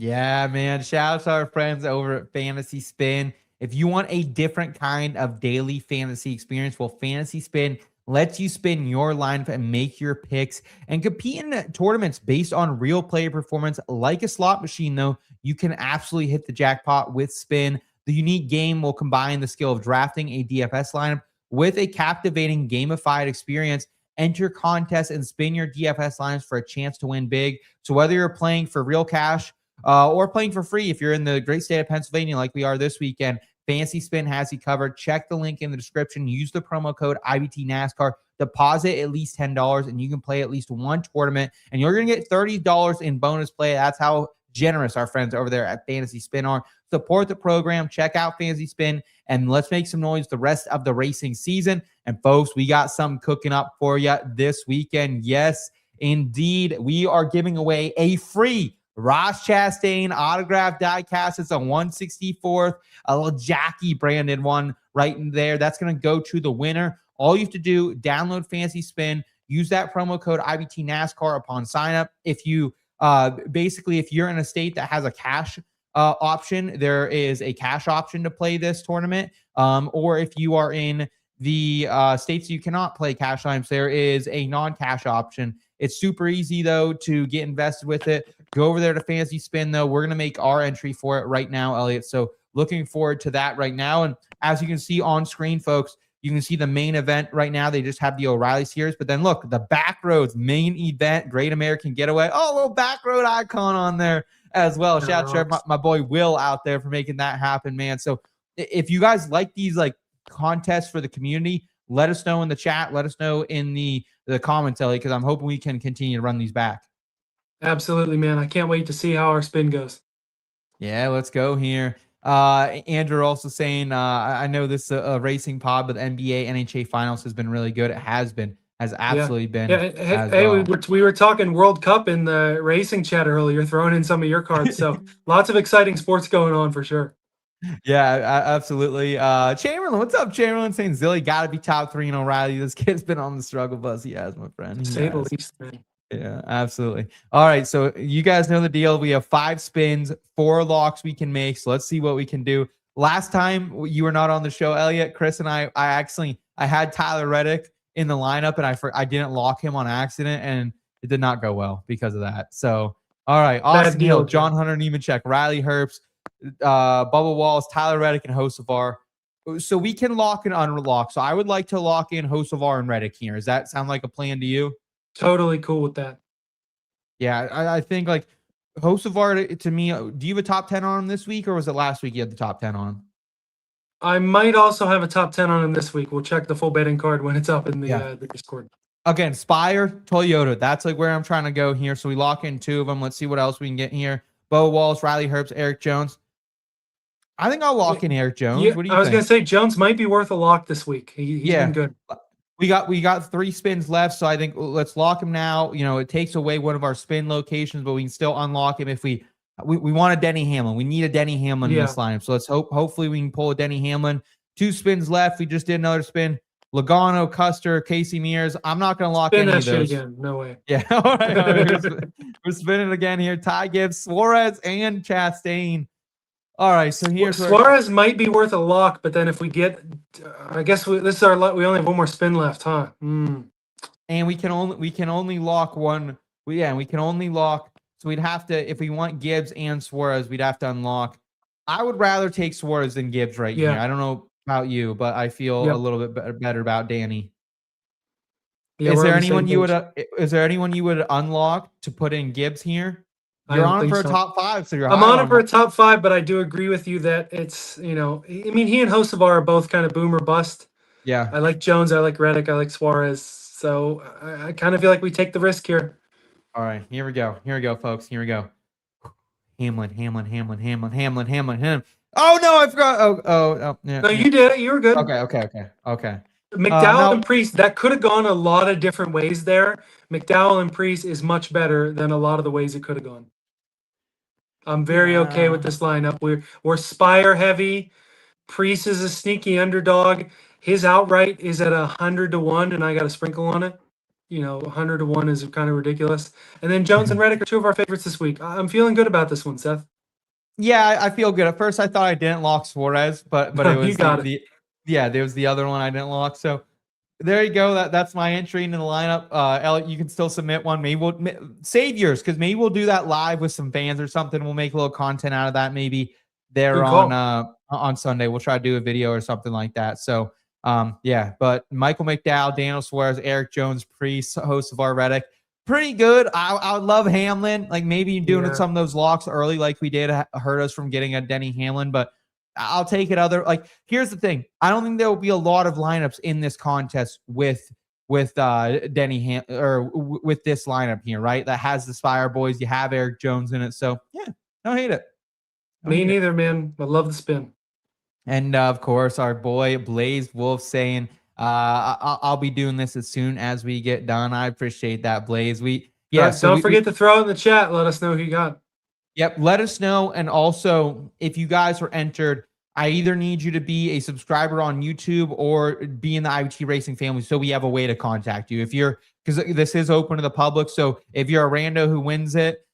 Yeah, man. Shout out to our friends over at Fantasy Spin. If you want a different kind of daily fantasy experience, well, Fantasy Spin lets you spin your lineup and make your picks and compete in tournaments based on real player performance. Like a slot machine, though, you can absolutely hit the jackpot with Spin. The unique game will combine the skill of drafting a DFS lineup with a captivating gamified experience. Enter contests and spin your DFS lineups for a chance to win big. So whether you're playing for real cash or playing for free, if you're in the great state of Pennsylvania like we are this weekend, Fantasy Spin has you covered. Check the link in the description. Use the promo code IBT NASCAR. Deposit at least $10, and you can play at least one tournament, and you're going to get $30 in bonus play. That's how generous our friends over there at Fantasy Spin are. Support the program. Check out Fantasy Spin, and let's make some noise the rest of the racing season. And folks, we got something cooking up for you this weekend. Yes, indeed. We are giving away a free Ross Chastain autographed diecast. It's a 164th, a little Jackie branded one right in there. That's going to go to the winner. All you have to do, download Fantasy Spin, use that promo code IBT NASCAR upon sign up. If you basically, if you're in a state that has a cash option, there is a cash option to play this tournament. Or if you are in the states you cannot play cash lines, there is a non-cash option. It's super easy, though, to get invested with it. Go over there to Fantasy Spin, though. We're going to make our entry for it right now, Elliot. So looking forward to that right now. And as you can see on screen, folks, You can see the main event right now. They just have the O'Reilly Series. But then look, the Backroads main event, Great American Getaway. Oh, a little Backroad icon on there as well. Shout out to my boy Will out there for making that happen, man. So if you guys like these like contests for the community, let us know in the chat. Let us know in the comments, Elliot, because I'm hoping we can continue to run these back. Absolutely, man. I can't wait to see how our spin goes. Yeah, let's go here. Andrew also saying, I know this is a racing pod, but the NBA, NHA finals has been really good. It has absolutely been. Yeah. Hey, we were talking World Cup in the racing chat earlier, throwing in some of your cards. So lots of exciting sports going on for sure. Yeah, absolutely. Chamberlain, what's up, Chamberlain? Saying Zilly got to be top 3 in O'Reilly. This kid's been on the struggle bus. He has, my friend. To say the least, man. Yeah, absolutely. All right, so you guys know the deal. We have 5 spins, 4 locks we can make. So let's see what we can do. Last time you were not on the show, Elliot, Chris, and I had Tyler Reddick in the lineup, and I didn't lock him on accident, and it did not go well because of that. So, all right, Austin Hill, John Hunter, Nemechek, Riley Herbst, Bubba Wallace, Tyler Reddick, and Hocevar. So we can lock and unlock. So I would like to lock in Hocevar and Reddick here. Does that sound like a plan to you? Totally cool with that. Yeah, I think like Hocevar to me. Do you have a top 10 on him this week, or was it last week you had the top 10 on him? I might also have a top 10 on him this week. We'll check the full betting card when it's up in the Discord. Again, Spire, Toyota. That's like where I'm trying to go here. So we lock in 2 of them. Let's see what else we can get here. Bo Wallace, Riley Herbst, Erik Jones. I think I'll lock in Erik Jones. Yeah, what do you think? I was going to say Jones might be worth a lock this week. He's been good. We got 3 spins left, so I think let's lock him now. You know, it takes away one of our spin locations, but we can still unlock him if we want a Denny Hamlin. We need a Denny Hamlin in this lineup. So let's hopefully we can pull a Denny Hamlin. 2 spins left. We just did another spin. Logano, Custer, Casey Mears. I'm not going to lock any of those. Again. No way. Yeah. All right. We're spinning again here. Ty Gibbs, Suarez, and Chastain. All right, so here's Suarez might be worth a lock, but then if we get, I guess this is our luck. We only have 1 more spin left, huh? And we can only lock one. We can only lock. So we'd have to, if we want Gibbs and Suarez, we'd have to unlock. I would rather take Suarez than Gibbs here. I don't know about you, but I feel a little bit better about Danny. Yeah, is there anyone you would unlock to put in Gibbs here? You're on him for a top 5, so I'm on him for a top 5, but I do agree with you that it's, he and Hocevar are both kind of boom or bust. Yeah. I like Jones, I like Reddick, I like Suarez. So I kind of feel like we take the risk here. All right, here we go. Here we go, folks. Here we go. Hamlin. Oh no, I forgot. Oh, yeah. No, you did it. You were good. Okay. McDowell and Priest, that could have gone a lot of different ways there. McDowell and Priest is much better than a lot of the ways it could have gone. I'm very okay with this lineup. We're Spire heavy. Priest is a sneaky underdog. His outright is at 100 to 1, and I got a sprinkle on it. 100 to 1 is kind of ridiculous. And then Jones and Reddick are 2 of our favorites this week. I'm feeling good about this one, Seth. Yeah, I feel good. At first, I thought I didn't lock Suarez, but it was there was the other one I didn't lock. So there you go. That's my entry into the lineup. Elliot, you can still submit one. Maybe we'll save yours because maybe we'll do that live with some fans or something. We'll make a little content out of that. Maybe there on Sunday. We'll try to do a video or something like that. So but Michael McDowell, Daniel Suarez, Erik Jones, Priest, Hocevar, Reddick, pretty good. I would love Hamlin. Like maybe doing some of those locks early, like we did, hurt us from getting a Denny Hamlin, but I'll take it here's the thing. I don't think there will be a lot of lineups in this contest with Denny or with this lineup here, right? That has the Spire boys. You have Erik Jones in it. So don't hate it. Me neither, man. I love the spin. And of course, our boy Blaze Wolf saying, I'll be doing this as soon as we get done. I appreciate that, Blaze. Don't forget to throw it in the chat. Let us know who you got. Yep, let us know. And also, if you guys were entered, I either need you to be a subscriber on YouTube or be in the IBT Racing family so we have a way to contact you. Because this is open to the public, so if you're a rando who wins it,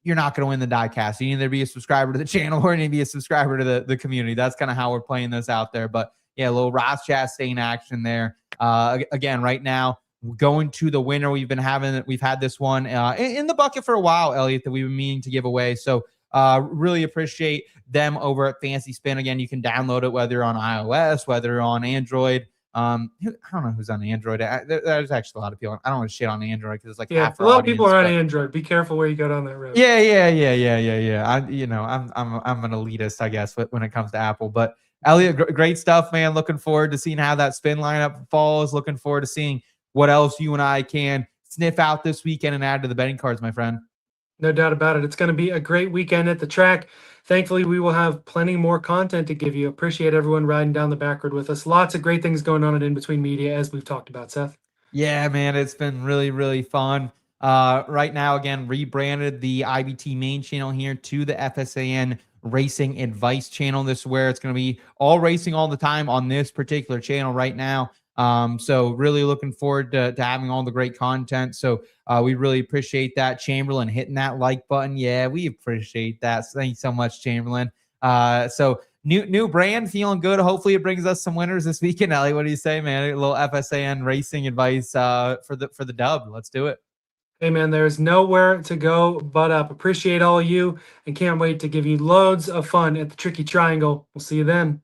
you're not going to win the diecast. You need to be a subscriber to the channel or you need to be a subscriber to the community. That's kind of how we're playing this out there. But yeah, a little Ross Chastain action there. Again, right now, going to the winner. We've had this one in the bucket for a while, Elliot, that we've been meaning to give away. So really appreciate them over at FantasySpin. Again, you can download it whether you're on iOS, whether you're on Android. I don't know who's on Android. There's actually a lot of people. I don't want to shit on Android because it's like Yeah, half a our lot of people audience, are on but- Android. Be careful where you go down that road. Yeah. I'm an elitist, I guess, when it comes to Apple. But Elliot, great stuff, man. Looking forward to seeing how that spin lineup falls. Looking forward to seeing what else you and I can sniff out this weekend and add to the betting cards, my friend. No doubt about it. It's going to be a great weekend at the track. Thankfully, we will have plenty more content to give you. Appreciate everyone riding down the back road with us. Lots of great things going on at In Between Media, as we've talked about, Seth. Yeah, man, it's been really, really fun. Right now, again, rebranded the IBT main channel here to the FSAN Racing Advice channel. This is where it's going to be all racing all the time on this particular channel right now. So really looking forward to having all the great content. So we really appreciate that. Chamberlain hitting that like button. Yeah, we appreciate that. So thank you so much, Chamberlain. So new brand, feeling good. Hopefully it brings us some winners this weekend. Ellie, what do you say, man? A little FSAN Racing Advice for the dub. Let's do it. Hey, man, there's nowhere to go but up. Appreciate all of you and can't wait to give you loads of fun at the Tricky Triangle. We'll see you then.